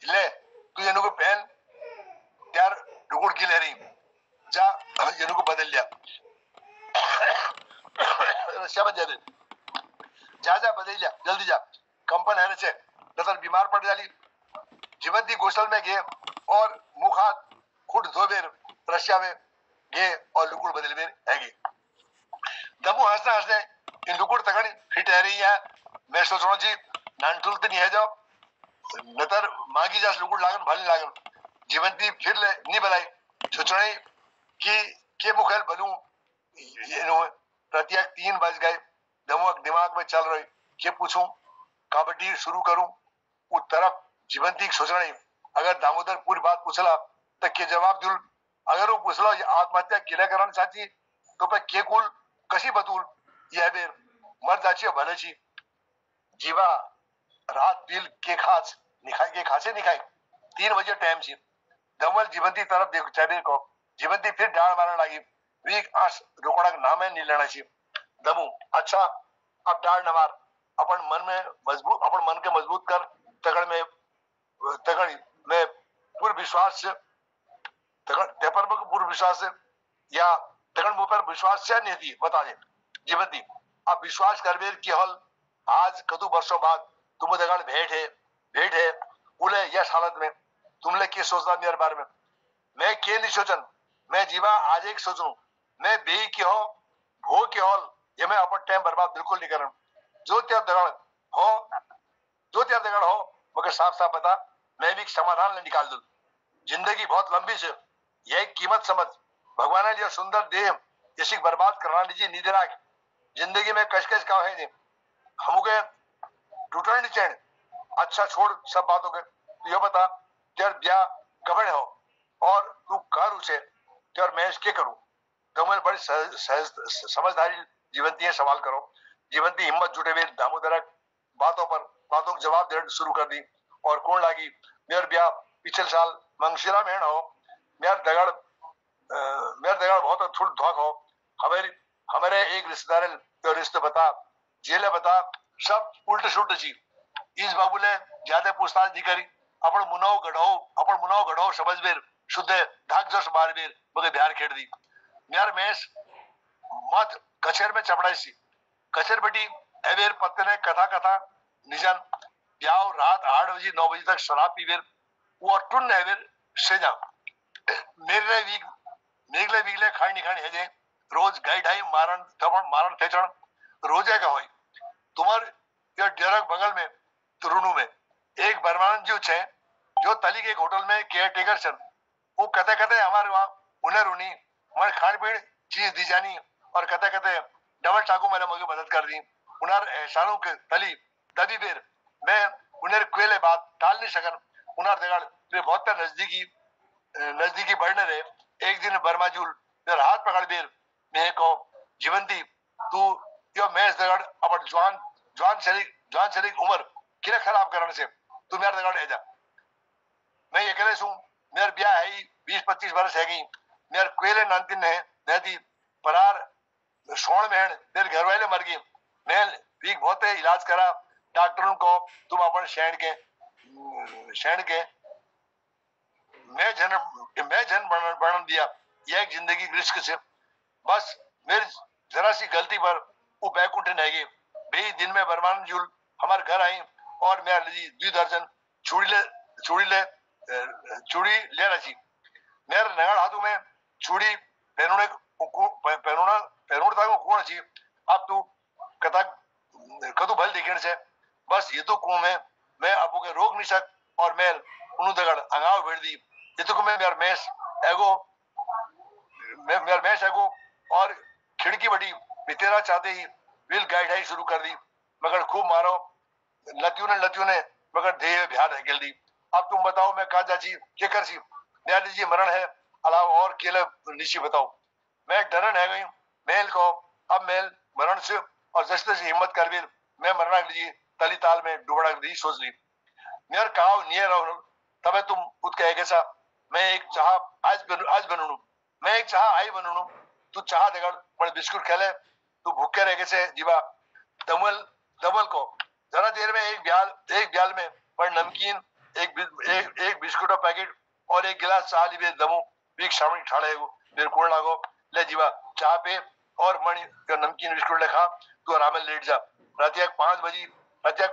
ले तू ये नुको पहन यार लुकुड़ की ले रही जा ये नुको बदल लिया शब्द जा बदल लिया जल्दी जा कंपन है से नजर बीमार पड़ जाली। जीवंती गोसल में गए और मुख हाथ खुद धोबेर रशिया में गए और लुकुड़ बदल बेर है गए। दमू हंसने इन लुकुड़ तकड़ी फिट है रही है। मैं सोच रहा जी नानटुल तो नहीं है जाओ नतर मांगी जा लुकुड़ लागन भले लागन। जीवंती फिर ले नहीं बलाई सोचने कि के मुखेल बलूं प्रत्येक 3 बज गए। दमू दिमाग में चल रही के पूछूं कबड्डी शुरू करूं उस तरफ जीवंती सोचने अगर दामोदर पूरी बात पूछला तो के जवाब दूल अगर वो पूछला आत्महत्या किला करण चाची तो पे के कुल कशी बतूल यह बेर मर जाची भले छी जीवा रात पील के खासे निखाई 3 बजे टाइम छी। दमल जीवंती तरफ देखो चाबीर को जीवंती फिर डाल मारने लगी वीक आस रोकड़ा का नाम है नहीं लेना चाहिए। दमू अच्छा अब डाल न मार अपन मन के मजबूत कर तगड़ में पूर्ण विश्वास से पूर्ण विश्वास से या तगड़ मुंह पर विश्वास से नहीं थी बता दे जीवंती अब विश्वास कर बेर की हल आज कदू वर्षों बाद तुम दगड़ भेंट है उले यश हालत में तुमने क्या सोचता मेरे बारे में मैं के नहीं सोचन मैं जीवा आज एक सोचूं मैं बेई के हो भो के हॉल ये मैं अपन टाइम बर्बाद बिल्कुल नहीं करना जो त्यार दगड़ हो मगर साफ बता मैं भी समाधान ले निकाल दूं। जिंदगी बहुत लंबी से, यह कीमत समझ। भगवान ने जो सुंदर देह इसी बर्बाद करना लीजिए नींद राख। जिंदगी में कश-कश का है दे हमके टूटन नहीं चैन। अच्छा छोड़ सब बातों के, तू ये बता तेर ब्याह कबड़ हो और तू कर उसे तेर मैं इसके करूं। तो मैं बड़ी समझदारी जीवंती है सवाल करो। जीवंती हिम्मत जुटे हुए दामोदरक बातों को जवाब देना शुरू कर दी। और कौन लागी मेर ब्याह पिछले साल मंगशिरा में हो। मेर दगड़ बहुत थोड़ धोख हो। हमारे एक रिश्तेदार तो रिश्ते बता जेले बता सब उल्टे सुल्टे ची। इस बाबू ने ज्यादा पूछताछ नहीं करी। अपन मुनाव गढ़ो समझ बेर शुद्ध ढाक जस मार बेर मगे बिहार खेड़ दी। यार मेस मत कचेर में चपड़ाई सी कचेर बटी एवेर पत्ते ने कथा निजन ब्याव रात 8 बजे 9 बजे तक शराब पीवेर वो अटुन एवेर सेजा मेरे वीगले खाई नहीं खानी है जे रोज गाई ढाई मारण फेचण रोजे का होई। तुम्हार ये डेरक बगल में तुरुनु में एक बर्मान जो छे जो तली के एक होटल में केयर टेकर छन। वो कते हमारे वहां उन्हें रुनी मन खान पीन चीज दी जानी और कते डबल टाकू मैंने मुझे मदद कर दी। उनार एहसानों के तली दबी बेर मैं उन्हें क्वेले बात टाल नहीं सकन। उनार दगाड़ वे बहुत नजदीकी बढ़ने रहे। एक दिन बर्माजूल मेरा हाथ पकड़ बेर मैं को जीवंती तू यो मैच दगाड़ अपन जवान शरीक उम्र किला खराब करने से तू मेरा दगाड़ जा। मैं ये कह सू मेरा ब्याह है 20-25 वर्ष है गई। मेरे क्वेले नानतिन ने नदी परार सोण में मेरे घर वाले मर गए। मैं वीक बहुत इलाज करा डॉक्टरों को तुम अपन शैण के मैं जन बन दिया। यह एक जिंदगी रिस्क से बस मेरी जरा सी गलती पर वो बैकुंठ नहीं गए। बे दिन में बरमान जुल हमारे घर आई और मैं 2 दर्जन चूड़ी ले रही। मेरे नगड़ हाथों में चूड़ी पहनने को कौन अच्छी। अब तू कथा कदू भल देखने से बस ये तो कुएं में मैं आपको के रोक नहीं सक और मैं उन्हों दगड़ अंगाव भेड़ दी। ये तो मैं मेरा मैस एगो और खिड़की बड़ी बितेरा चाहते ही व्हील गाइड शुरू कर दी मगर खूब मारो लतियों ने मगर देह बिहार है दी। अब तुम बताओ मैं कहा जाची क्या कर सी न्याय लीजिए मरण है अलावा और केले निश्चित बताओ। मैं डरन है गई मेल को अब मेल मरण से और जैसे हिम्मत कर भी मैं मरना लीजिए तली ताल में डुबड़ा दी सोच ली। मेरे कहा नियर रहो तबे तुम खुद कहेगे सा मैं एक चाह आज बनूं मैं एक चाह आई बनूं तू चाह देगा बड़े बिस्कुट खेले तू भूखे रह से जीवा दमल को जरा देर में एक ब्याल में बड़ नमकीन एक बिस्कुट का पैकेट और एक गिलास चाह ली दमू बीक शामिल ठाड़े मेरे कोण लागो ले जीवा चाह पे और मणि नमकीन बिस्कुट ले खा तू आराम में लेट जा। रात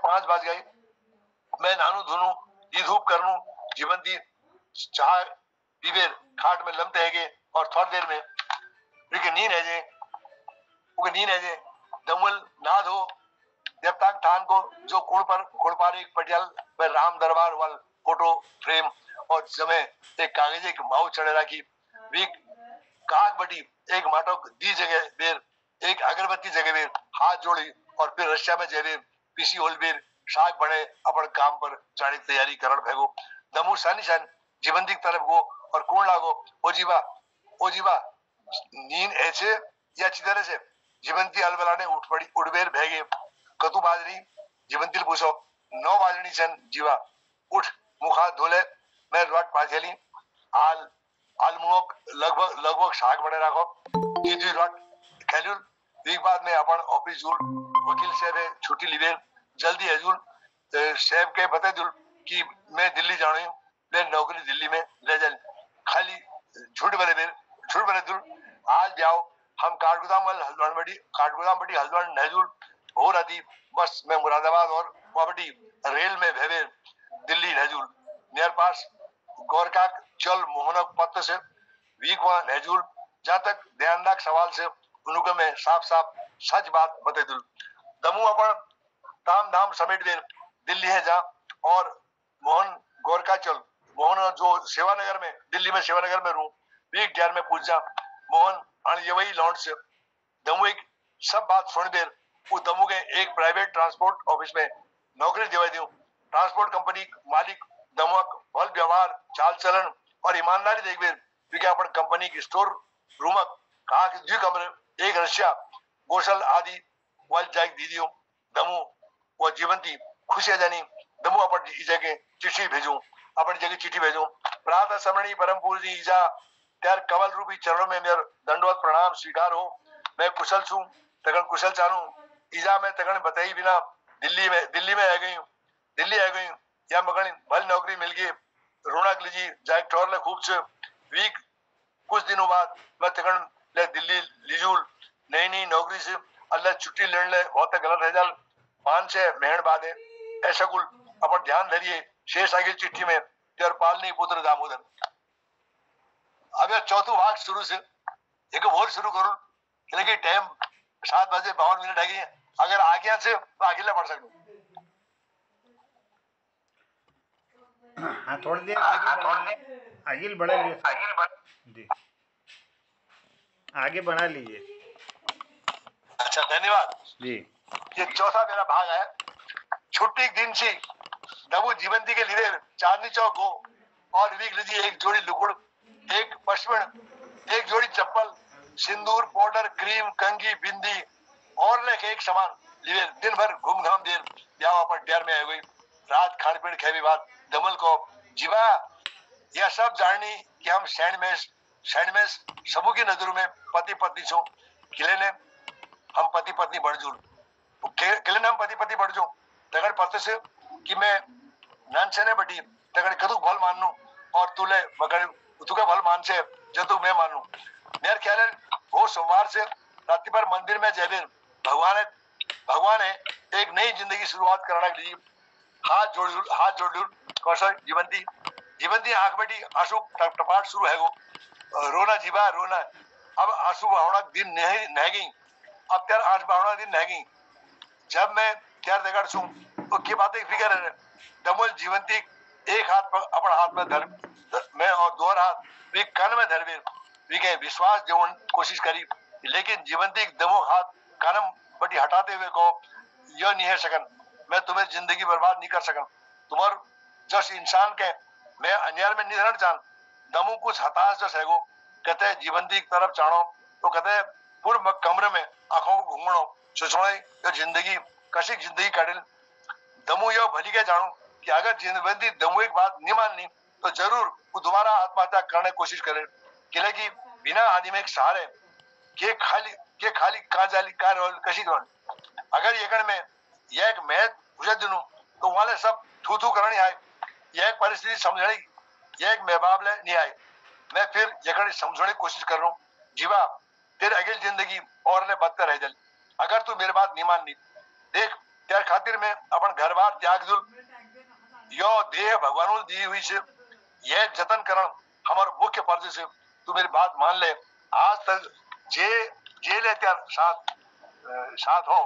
5 बज गई। मैं नानू धुनू दी धूप करनू जीवंती चाह पीबेर खाट में लमते हैगे और थोड़ी देर में नींद है जे दमल ना धो जब तक थान को जो कुड़ पर एक पटियाल में राम दरबार वाल फोटो फ्रेम और जमे एक कागजे की माऊ चढ़े रखी वी काग बटी एक माटो दी जगह बेर एक अगरबत्ती जगह बेर हाथ जोड़ी और फिर रशिया में जेबे पीसी होल बेर शाक बने अपन काम पर जाने की तैयारी करण भेगो दमू सन जीवंती तरफ गो और कौन लागो ओ जीवा नींद ऐसे या अच्छी तरह से जीवंती अलबलाने उठबेर भेगे कतु बाजरी जीवंती पूछो 9 बाजनी सन जीवा उठ मुखा धोले मैं लौट पाछेली आल मुंह लगभग शाक बने रखो जी लौट खेलूल एक बाद में अपन ऑफिस जुल वकील साहब छुट्टी लीबे जल्दी है जुल साहब के बता जुल कि मैं दिल्ली जाना हूं मैं नौकरी दिल्ली में ले जा खाली झूठ बने दुल आज जाओ हम काठगोदाम बटी हल्द्वानी नहजुल हो रही बस मैं मुरादाबाद और वापटी रेल में भेवे दिल्ली नहजुल मेरे पास गोरका चल मोहनक पत्र से वीक वहां नहजुल जहां तक ध्यानदार सवाल से उनको मैं साफ सच बात बता दूं दमू अपन ताम धाम समेट देर दिल्ली है जा और मोहन गोरखाचल मोहन जो सेवानगर में दिल्ली में सेवानगर में रहूं वीक ड्यार में पूछा मोहन आणि ये वही लॉन्च से दमू एक सब बात सुन देर वो दमू के एक प्राइवेट ट्रांसपोर्ट ऑफिस में नौकरी दिवा दूं ट्रांसपोर्ट कंपनी मालिक दमक भल व्यवहार चाल चलन और ईमानदारी देखबे क्योंकि अपन कंपनी की स्टोर रूमक कहा कि जी कमरे एक रशिया गोसल आदि वाल जाग दीदियों दमू वो जीवंती खुशी है जानी दमू अपन जगह चिट्ठी भेजूं अपन जगह चिट्ठी भेजूं प्रातः समरणी परम पूज्य ईजा त्यार कमल रूपी चरणों में मेरा दंडवत प्रणाम स्वीकार हो मैं कुशल छूं तगन कुशल चालू ईजा में तगन बताई बिना दिल्ली में आ गई दिल्ली आ गई या मगन भल नौकरी मिल गई रोनक लीजी जाए टोरले खूब से वीक कुछ दिनों बाद मैं तगन ले दिल्ली लीजूल नई नई नौकरी से अल्लाह छुट्टी लेने ले बहुत गलत रह जाल 5 से मेहण बाद है ऐसा कुल अपन ध्यान धरिए शेष आगे चिट्ठी में तेर पालनी पुत्र दामोदर अब यह चौथो भाग शुरू से एक और शुरू करूं लेकिन टाइम 7:52 है गई अगर आज्ञा से तो आगे पढ़ सकूं हाँ थोड़ी देर आगे बढ़ा लीजिए जी आगे बढ़ा लीजिए अच्छा धन्यवाद जी ये चौथा मेरा भाग है छुट्टी के दिन से दबू जीवंती के लिए चांदनी चौक हो और वीक लीजिए एक जोड़ी लुकुड़ एक पश्मिन एक जोड़ी चप्पल सिंदूर पाउडर क्रीम कंघी बिंदी और लेके एक सामान लिए दिन भर घूम घाम देर ब्याह पर डेर में आ गई रात खान पीन खेवी बात दमल को जीवा यह सब जाननी कि हम सैंड में सबू की नजरों में पति पत्नी छो किले ने हम पति पत्नी बढ़ जू किले ने हम पति पत्नी बढ़ जू तगड़ पते से कि मैं नन ने बटी तगड़ कदू भल मानू और तुले मगर तुके भल मान से जो तू मैं मानू मेरे ख्याल है वो सोमवार से रात्रि पर मंदिर में जयवीर भगवान है एक नई जिंदगी शुरुआत करने के लिए हाथ जोड़ कौशल जीवंती आंख बेटी आंसू टपाट शुरू है वो रोना जीवा रोना अब आंसू बहाना दिन नहीं गई अब त्यार आंच बहाना दिन नहीं गई जब मैं त्यार देगाड़ छू तो की बात एक फिक्र है दमोल जीवंती एक हाथ पर अपना हाथ में धर मैं और दो हाथ वे कान में धर वे के विश्वास देवन कोशिश करी लेकिन जीवंती दमो हाथ कानम बटी हटाते हुए को यह नहीं है सकन मैं तुम्हें जिंदगी बर्बाद नहीं कर सकन तुम्हार जस इंसान के मैं अन्यार में निधन चान दमू कुछ हताश जस है वो कहते हैं जीवंती की तरफ चाणो तो कहते हैं पूर्व कमरे में आंखों को घूमणो सोचो ये जिंदगी कशी जिंदगी काटिल दमू यह भली के जानू कि अगर जीवंती दमू एक बात नहीं माननी तो जरूर वो दोबारा आत्महत्या करने की कोशिश करे किले की बिना आदमी में एक सहारे के खाली कहाँ जाली कहाँ रोल कशी रोल अगर ये में यह एक मैं बुझे दिनू तो वाले सब थू थू करनी आए यह एक परिस्थिति समझने यह एक मैं बाप ले नहीं आए मैं फिर यह समझने की कोशिश कर रहा हूँ जीवा तेरे अगली जिंदगी और ले बदतर रह जल अगर तू मेरी बात नहीं माननी देख त्यार खातिर में अपन घर बार त्याग दुल यो देह भगवान दी हुई से यह जतन करण हमारे मुख्य फर्ज से तू मेरी बात मान ले आज तक जेल है त्यार साथ हो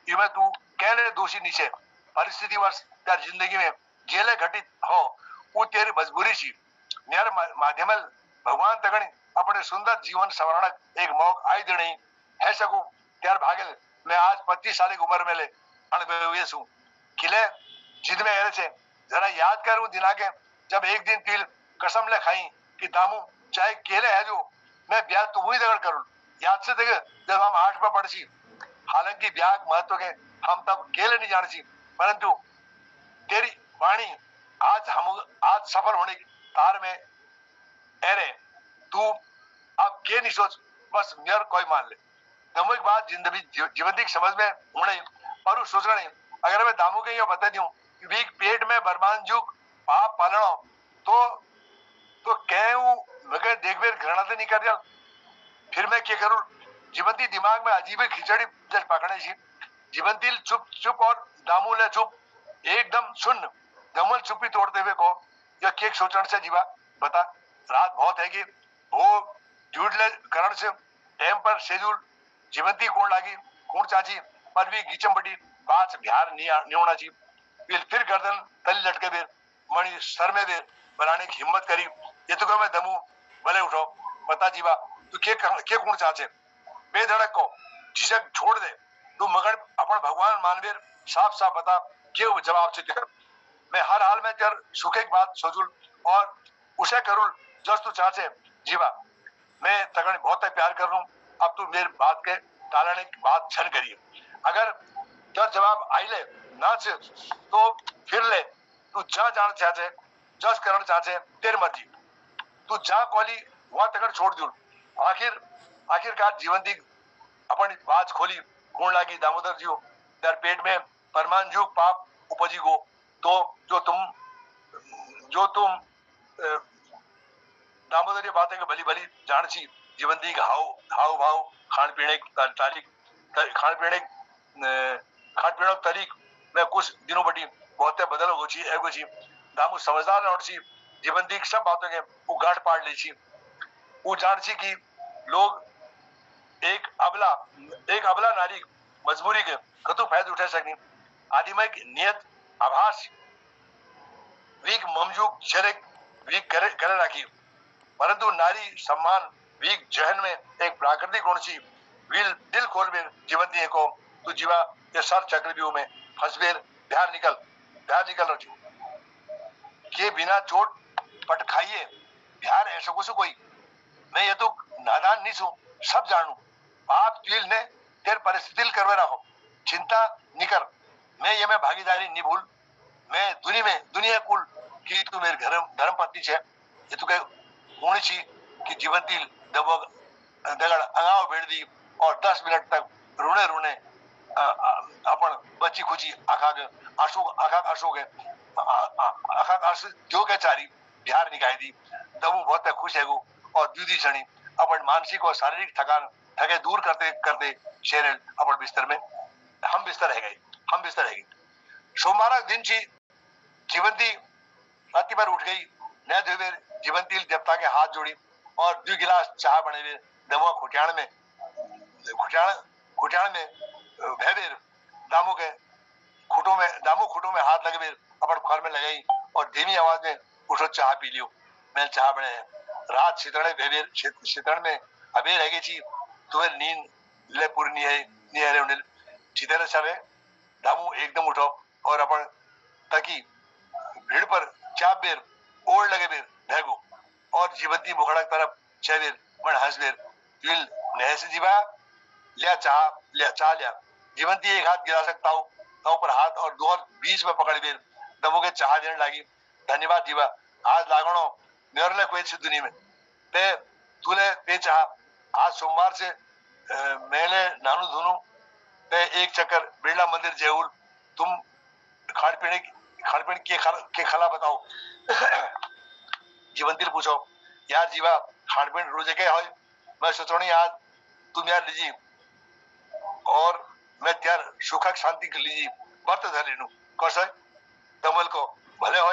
इनमें तू कहने दोषी नीचे परिस्थिति वर्ष त्यार जिंदगी में जेले घटित हो वो तेरी मजबूरी सी न्यार माध्यम भगवान तगणी अपने सुंदर जीवन संवरणक एक मौक आई देनी है सकूं त्यार भागल मैं आज 25 साल की उम्र में ले अनुभव छू किले जिद में ऐसे छे जरा याद करूं दिना के जब एक दिन तिल कसम ले खाई कि दामू चाहे केले है जो मैं ब्याह तुम ही दगड़ करूं याद से देखे जब हम 8 पर पढ़ सी हालांकि ब्याह महत्व के हम तब केले नहीं जान सी परंतु तेरी वाणी आज सफल होने की तार में अरे तू अब के नहीं सोच बस मेर कोई मान ले दमो एक बात जिंदगी जीवंती समझ में होने पर सोच रहे अगर मैं दामू के ये बता दूं वीक पेट में बरमान जुक पाप पालनो तो कहूं मगर देख बेर घृणा तो नहीं कर दिया फिर मैं क्या करूं जीवंती दिमाग में अजीब खिचड़ी जल पकड़े सी जीवंती चुप और दामू ले चुप एकदम सुन दमल चुप्पी तोड़ते हुए को यह केक सोचने से जीवा बता रात बहुत है कि वो जुड़ले करण से टाइम पर शेड्यूल जीवंती कौन लागी कौन चाची पर भी गीचम बड़ी बात बिहार नहीं होना चाहिए फिर गर्दन तली लटके बेर मणि सर में दे बनाने की हिम्मत करी। ये तो मैं दमू भले उठो बता जीवा तू के कौन चाचे बेधड़क को झिझक छोड़ दे तू मगर अपन भगवान मानवीर साफ साफ बता क्यों जवाब से कर मैं हर हाल में तेर सुखे की बात सोचूल और उसे करूल जस तू चाचे जीवा मैं तगड़ बहुत प्यार कर रहा हूँ अब तू मेरी बात के टालने की बात छन करिए अगर तेर जवाब आई ले ना से तो फिर ले तू जा जाना चाहते जस करना चाहते तेरी मर्जी तू जा कॉली वहां तक छोड़ दूल आखिरकार जीवन दी अपन बात खोली कौन लागी दामोदर जी तेर पेट में परमान जुग पाप उपजी गो तो जो तुम दामोदर बातें भली भली जान छी जीवन दी हाव भाव खान पीने तारीख खान पीने तारीख में कुछ दिनों बटी बहुत बदल हो छी एगो छी दामू समझदार और छी जीवन दी सब बातों के वो गांठ पाड़ ले छी वो जान छी कि लोग एक अबला नारी मजबूरी के कतु फायदा उठा सकनी आदिमय नियत आभास वीक ममजूक शरक वीक करे राखी परंतु नारी सम्मान वीक जहन में एक प्राकृतिक गुण सी विल दिल खोल में जीवन दिए को तू जीवा ये सर चक्रव्यूह में फंसबेर बाहर निकल रही के बिना चोट पट खाइए बिहार ऐसा कुछ कोई मैं ये तो नादान नहीं सू सब जानू पाप दिल ने तेर परिस्थिति करवे रखो चिंता निकर मैं ये में भागीदारी नहीं भूल मैं दुनिया कुल की तू मेरे धर्म पत्नी छे ये तू कहे होनी छी कि जीवन तिल दगड़ अंगाव भेड़ दी और 10 मिनट तक रोने अपन बच्ची खुची आखा आशो के जो के चारी बिहार निकाय दी दमू बहुत खुश है गो और दूधी क्षणी अपन मानसिक और शारीरिक थके दूर करते शेरल अपन बिस्तर में हम बिस्तर है गए सोमवार दिन छी जीवंती राती पर उठ गई न धोवे जीवंती देवता के हाथ जोड़ी और 2 गिलास चाय बने हुए दमुआ खुटियाण में भैवेर दामू खुटों में हाथ लगे अपन खर में लगाई और धीमी आवाज में उठो चाय पी लियो मैं चाय बने रात शीतणे भैवेर शीतण में अबे रह गई छी तुम्हें नींद ले पूरी नहीं है रे शीतल चले दामू एकदम उठो और अपन ताकि भीड़ पर चाप बेर ओढ़ लगे बेर भैगो और जीवंती मुखड़क तरफ चेवेर मन हंस बेर दिल नहे से जीवा लिया जीवंती एक हाथ गिरा सकता हूँ ताऊ पर हाथ और 2 हाथ बीच में पकड़ बेर दमो के चाह देने लगी धन्यवाद जीवा आज लागणो मेरले कोई सी दुनिया में ते तूले पे चाह आज सोमवार से मैंने नानू धुनू ते एक चक्कर बिरला मंदिर जेउल तुम खान पीने के खला बताओ जीवंती पूछो यार जीवा खान पीन रोज के हो मैं सोचोनी आज तुम यार लीजी और मैं त्यार सुखक शांति के लीजी व्रत धर लेनू कौशल तमल को भले हो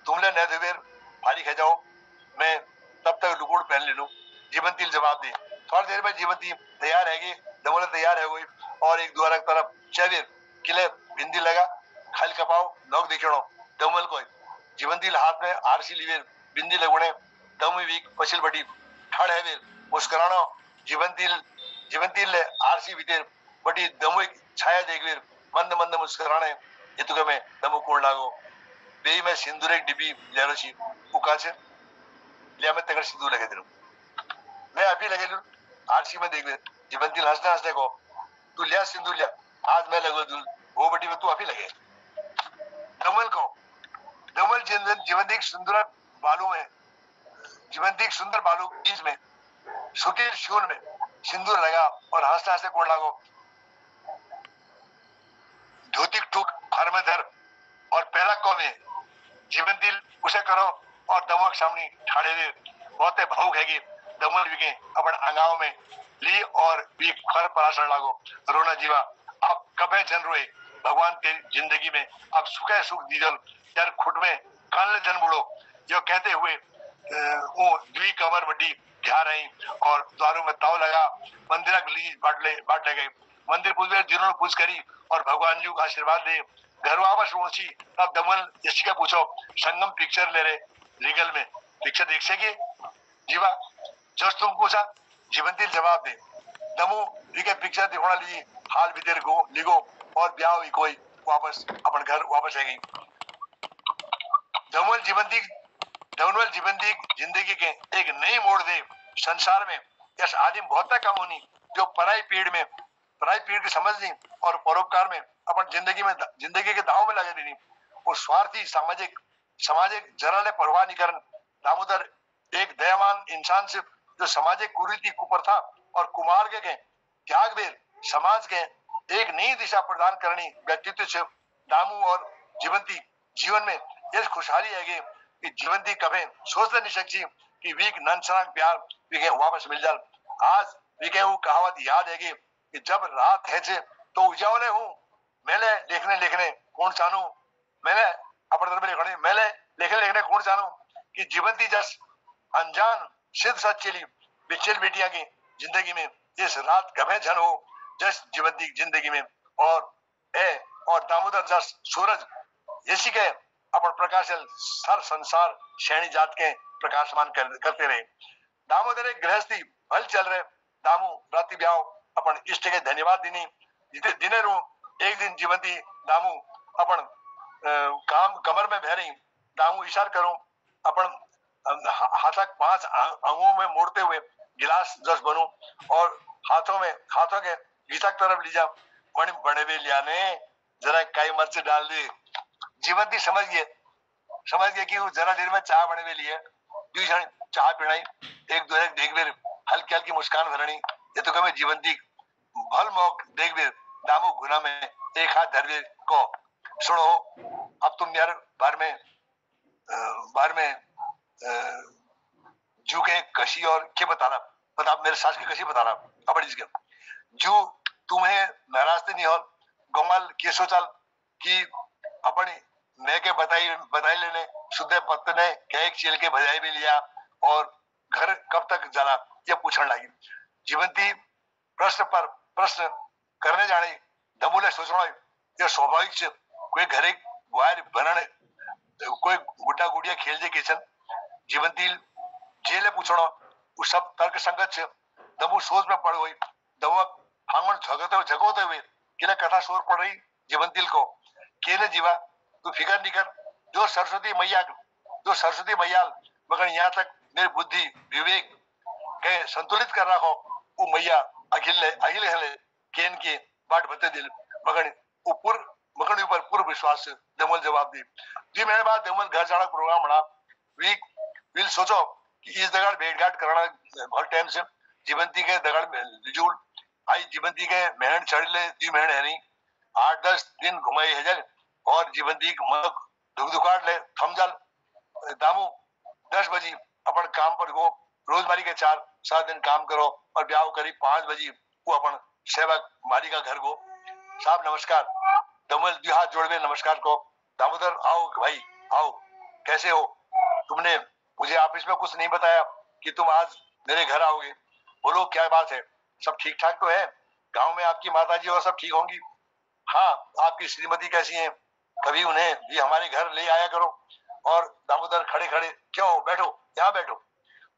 तुमले न देवेर फाली खा जाओ मैं तब तक लुकुड़ पहन ले लूं जीवंती जवाब दे थोड़ी देर में जीवंती तैयार है दमोले तैयार है गई और एक द्वारा तरफ चेवेर किले बिंदी लगा खाली कपाओ नौक दिखेणो दमल को जीवंती हाथ में आरसी लीवेर बिंदी लगुणे दम वीक पछिल बटी ठाड़ है वेर मुस्कुराणो जीवंती ले आरसी भीतर बटी दमु छाया देखवेर मंद मुस्कुराणे ये तो मैं दमु कोण लागो बेई में सिंदूर एक डिब्बी ले छी उका छे लिया में तगड़ सिंदूर लगे दिनु मैं अभी लगे दिनु आरसी में देख जीवंती हंसने को तू लिया सिंदूर लिया आज मैं लगो दूल वो बटी में तू अभी लगे दमल जीवंती सुंदर बालू में जीवंती सुंदर बालू बीच में सुकील शूल में सिंदूर लगा और हंसते कोण लागो धोती टूक हर में धर और पहला को में जीवंती उसे करो और दमक सामने ठाड़े दे बहुत भावुक है दमल विके अपन अंगाव में ली और भी खर परासर लागो रोना जीवा अब कबे जन रोए भगवान तेरी जिंदगी में अब सुखे सुख दीजल यार खुट में काल जन बुड़ो जो कहते हुए वो द्वी कमर बड्डी ध्या रही और द्वारों में ताव लगा मंदिर लीज बाट ले गए मंदिर पूजवे जिन्होंने पूज करी और भगवान जी का आशीर्वाद ले घर वापस ऊँची तब दमन यशी का पूछो संगम पिक्चर ले रहे रीगल में पिक्चर देख सके जीवा जस तुम पूछा जीवंती जवाब दे दमू रीके पिक्चर दिखा ली हाल भीतर गो लिगो और ब्याह हुई कोई वापस अपन घर वापस आ गई दमन जीवंती जिंदगी के एक नई मोड़ दे संसार में यस आदिम बहुत कम होनी जो पराई पीढ़ की समझ ली और परोपकार में अपन जिंदगी के दाव में लगे नहीं और स्वार्थी सामाजिक जरा ले परवाह नहीं करन दामोदर एक दयावान इंसान से जो सामाजिक कुरीति कुप्रथा और कुमार्ग के त्याग बेर समाज के एक नई दिशा प्रदान करनी व्यक्तित्व से दामू और जीवंती जीवन में यह खुशहाली है कि जीवंती कभी सोच नहीं सकती कि वीक ननसनाक प्यार वीके वापस मिल जाए आज वीके वो कहावत याद है कि जब रात है तो उजावले हूँ मेले लेखने कौन चाहूं मैंने अपने तरफ लिखने मेले लेखने कौन चाहूं कि जीवंती जस अनजान सिद्ध सच्चेली बिचल बेटिया की जिंदगी में इस रात कभी झन हो जस जीवंती जिंदगी में और दामोदर जस सूरज इसी के अपन प्रकाश सर संसार श्रेणी जात के प्रकाशमान करते रहे दामोदर एक गृहस्थी भल चल रहे दामू राति ब्याह अपन इष्ट के धन्यवाद दिनी दिने रू एक दिन जीवंती दामू अपन काम कमर में भरी दामू इशार करूं अपन हाथक 5 अंगों में मोड़ते हुए गिलास जस बनूं और हाथों के गीता की तरफ ले जाऊं बड़े वे लिया ने जरा काई मिर्च डाल दी जीवंती समझ गए कि वो जरा देर में चाय बने हुए लिए चाय पीनाई एक दो एक देख बेर हल्की हल्की मुस्कान भरनी ये तो कभी जीवंती भल मौक देख बेर दामू गुना में एक हाथ धर बेर को सुनो अब तुम यार बार में जू के कशी और क्या बता मेरे सास की कशी बताना अब जू तुम्हें नाराज नहीं हो गोमाल के सोचल कि अपनी मैं के बताई लेने शुद्ध पत्त ने केक चील के बजाई भी लिया और घर कब तक जाना ये पूछने लगी जीवंती प्रश्न करने जाने दमूले सोचना ये स्वाभाविक से कोई घरे वायर बनने कोई गुड्डा गुड़िया खेल दे किचन जीवंती जेले पूछना वो सब तर्क संगत से दमू सोच में पड़ गई दमक हांगन झगोते हुए किला कथा शोर पड़ रही जीवंती को केले जीवा तू फिकर नहीं कर जो सरस्वती मैया मगर यहाँ तक मेरी बुद्धि विवेक के संतुलित कर रखो वो मैया अखिल केन के बाट बते दिल मगर ऊपर पूर्ण विश्वास से दमल जवाब दी जी मैंने बात दमल घर जाना प्रोग्राम बना विल सोचो कि इस दगड़ भेंट करना बहुत टाइम से जीवंती के दगड़ लिजूल आई जीवंती के मेहन चढ़ ले दी मेहन है नहीं 8-10 दिन घुमाई है जल और जीवंती दुकाट ले थम जल दामू 10 बजे अपन काम पर गो रोजमारी के 4-7 दिन काम करो और ब्याह करीब 5 बजे वो अपन सेवक मारी का घर गो साहब नमस्कार दमल जी हाथ जोड़ नमस्कार को दामोदर आओ भाई आओ कैसे हो तुमने मुझे ऑफिस में कुछ नहीं बताया कि तुम आज मेरे घर आओगे बोलो क्या बात है सब ठीक ठाक तो है गांव में आपकी माताजी और सब ठीक होंगी हाँ आपकी श्रीमती कैसी है कभी उन्हें भी हमारे घर ले आया करो और दामोदर खड़े क्यों बैठो यहाँ बैठो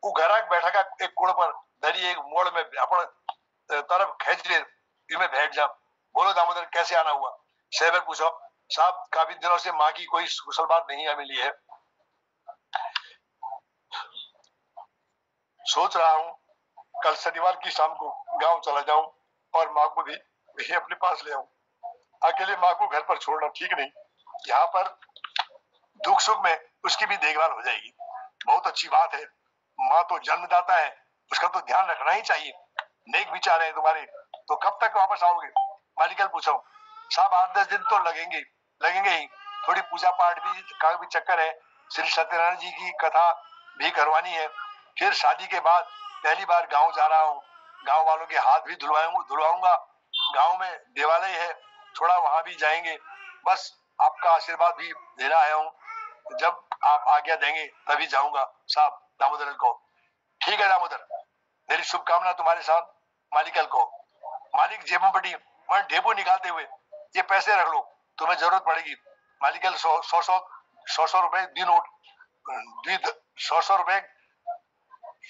वो घर बैठा का एक कोण पर दरी एक मोड़ में अपन तरफ खेच ले में बैठ जा बोलो दामोदर कैसे आना हुआ सेवर पूछो साहब काफी दिनों से माँ की कोई कुशल बात नहीं मिली है सोच रहा हूँ कल शनिवार की शाम को गांव चला जाऊं और माँ को भी अपने पास ले आऊं अकेले माँ को घर पर छोड़ना ठीक नहीं यहाँ पर दुख सुख में उसकी भी देखभाल हो जाएगी बहुत अच्छी बात है माँ तो जन्मदाता है उसका तो ध्यान रखना ही चाहिए नेक विचार है तुम्हारे तो कब तक वापस आओगे मालिकल पूछो साहब 8-10 दिन तो लगेंगे ही थोड़ी पूजा पाठ का भी चक्कर है श्री सत्यनारायण जी की कथा भी करवानी है फिर शादी के बाद पहली बार गांव जा रहा हूँ गांव वालों के हाथ भी धुलवाऊंगा गांव में देवालय है थोड़ा वहां भी जाएंगे बस आपका आशीर्वाद भी देना आया हूँ जब आप आज्ञा देंगे तभी जाऊंगा साहब दामोदर को ठीक है दामोदर मेरी शुभकामना तुम्हारे साथ मालिकल को मालिक जेबों पटी मन ढेबू निकालते हुए ये पैसे रख लो तुम्हें जरूरत पड़ेगी। मालिकल 100 रुपए दी नोट, दी 100 रुपए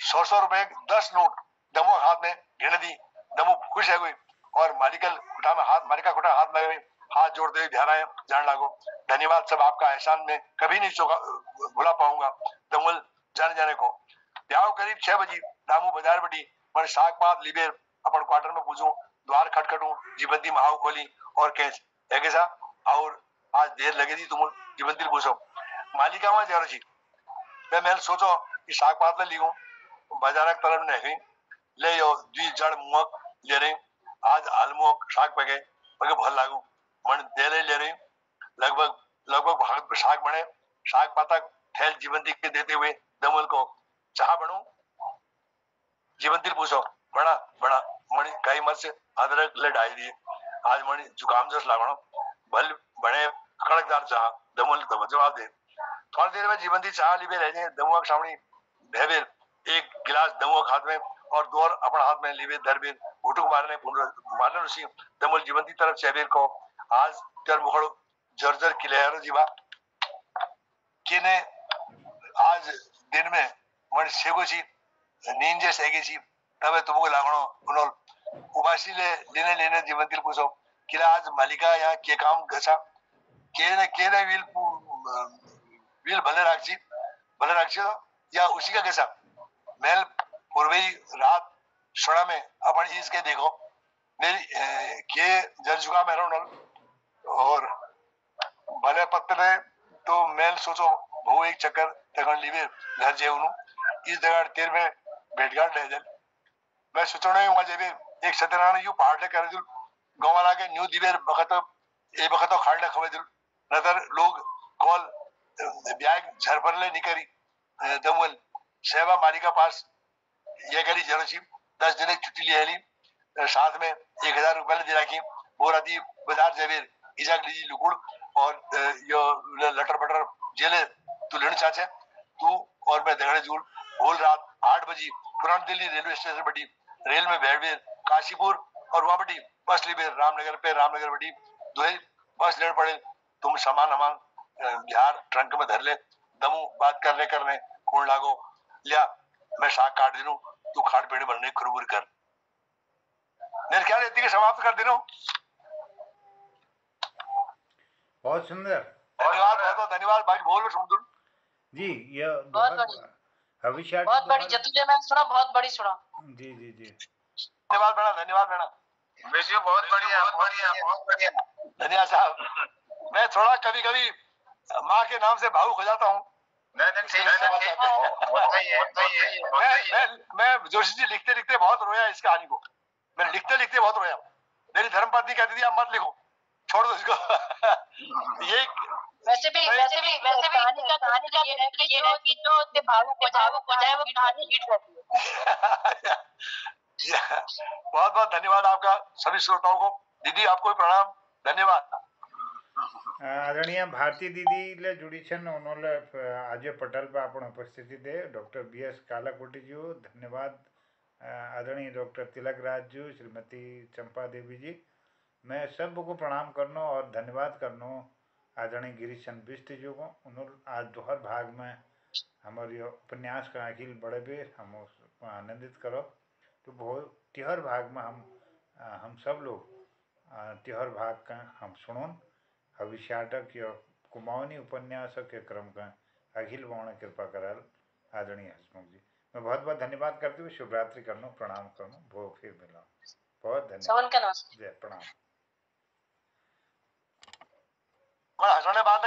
100 रुपए 10 नोट दमो हाथ में गिन दी। दमो खुश है हुई और मालिकल खुटा में हाथ मालिका खुटा हाथ में हाथ जोड़ते हुए ध्यान आए जान लागो। धन्यवाद सब आपका एहसान में कभी नहीं भुला पाऊंगा। दमुल जाने जाने को ब्याह करीब 6 बजे दामू बाजार बटी मन शाक पात लीबे अपन क्वार्टर में पूछूं, द्वार खटखटूं, जीवंती महाव खोली और कैच है कैसा और आज देर लगे थी तुम जीवंती पूछो मालिका वहां जा रही। मैं सोचो कि शाक पात ले लियो बाजार तरफ नहीं ले यो दी जड़ मुक ले रही आज आलमुक शाक पके पके भल लागू मन दे ले रही लगभग लगभग भाग शाक बने शाक पाता ठेल जीवंती के देते हुए दमल को चाह बनू जीवंती पूछो बड़ा बड़ा मणि कई मर्च अदरक ले डाल दिए आज मणि जुकाम जस लागणो भल बने कड़कदार चाह दमल तो जवाब दे। थोड़ी देर में जीवंती चाह ली रह जाए दमुआ के सामने भेबेर एक गिलास दमुआ हाथ में और दो अपना हाथ में लीबे दरबेर घुटुक मारने ऋषि दमुल जीवंती तरफ चेबेर को आज ter मुखड़ जर्जर किलेर जीवा केने आज दिन में मन सेगो छी नींद जे सेगे छी तबे तुमको लागणो उनो उबासी लेने लेने जीवंती पूछो किला आज मालिका यहाँ के काम गसा केने विल भले राखी तो या उसी का कैसा मेल पूर्वी रात सोना में अपन इसके देखो मेरी के जर्जुका में रहूं और भले पत्ते तो मेल सोचो वो एक चक्कर तकन लीवे घर जे उनु इस जगह तेर में भेटघाट ले जल मैं सोचो नहीं वहां जेबे एक सत्यनारायण यू पहाड़ ले कर दिल गांव वाला के न्यू दिवेर बखत ए बखत खाड़ ले खवे दिल नजर लोग कॉल ब्याग झरपर ले निकरी दमल सेवा मारी का पास ये गली जरूर 10 दिन छुट्टी ले ली साथ में 1000 रुपए ले दिला की वो राती बाजार जेबेर इजाक लीजी लुकुड़ और यो लटर बटर जेले तू लेने चाचे तू और मैं दगड़े जुड़ बोल रात 8 बजे पुरानी दिल्ली रेलवे स्टेशन बटी रेल में बैठ गए काशीपुर और वहां बटी बस ली रामनगर बटी दो बस लेने पड़े तुम सामान हमान बिहार ट्रंक में धर ले दमू बात करने कौन लागो लिया मैं शाक काट दिनू तू खाड़ पेड़ बनने खुरबुर कर मेरे ख्याल इतनी के समाप्त कर दिनू। बहुत सुंदर धन्यवाद बाकी बोल सुन दूं जी ये बहुत बड़ी जतुले मैंने सुना बहुत बड़ी सुना जी धन्यवाद बेटा बेसियो बहुत बढ़िया धन्यवाद साहब। मैं थोड़ा कभी माँ के नाम से भावुक हो जाता हूँ। मैं जोशी जी लिखते बहुत रोया इस कहानी को मैं लिखते बहुत रोया। मेरी धर्मपत्नी कहती थी आप मत लिखो छोड़ दो इसको ये वैसे भी कहानी का ये है कि जो भावुक हो जाए वो कहानी हिट होती है। बहुत धन्यवाद आपका सभी श्रोताओं को। दीदी आपको प्रणाम धन्यवाद। आदरणीय भारती दीदी ले जुड़ी छन उन्होंने आज पटल पर आपण उपस्थिति दे डॉक्टर BS कालाकोटी जी धन्यवाद। आदरणीय डॉक्टर तिलक राज जी श्रीमती चंपा देवी जी मैं सबको प्रणाम करनो और धन्यवाद करनो। आदरणीय गिरीश चंद बिष्ट जी को उन्होंने आज दोहर भाग में हमारे उपन्यास का अखिल बड़े बेर हम उसको आनंदित करो तो बहुत तिहर भाग में हम सब लोग तिहर भाग का हम सुनो हविष्याटक या कुमाऊनी उपन्यास के क्रम का अखिल बावण कृपा कराल आदरणीय हसमुख जी मैं बहुत धन्यवाद करते हुए शुभरात्रि करनो प्रणाम करनो वो फिर मिला बहुत धन्यवाद जय प्रणाम। हंसने बात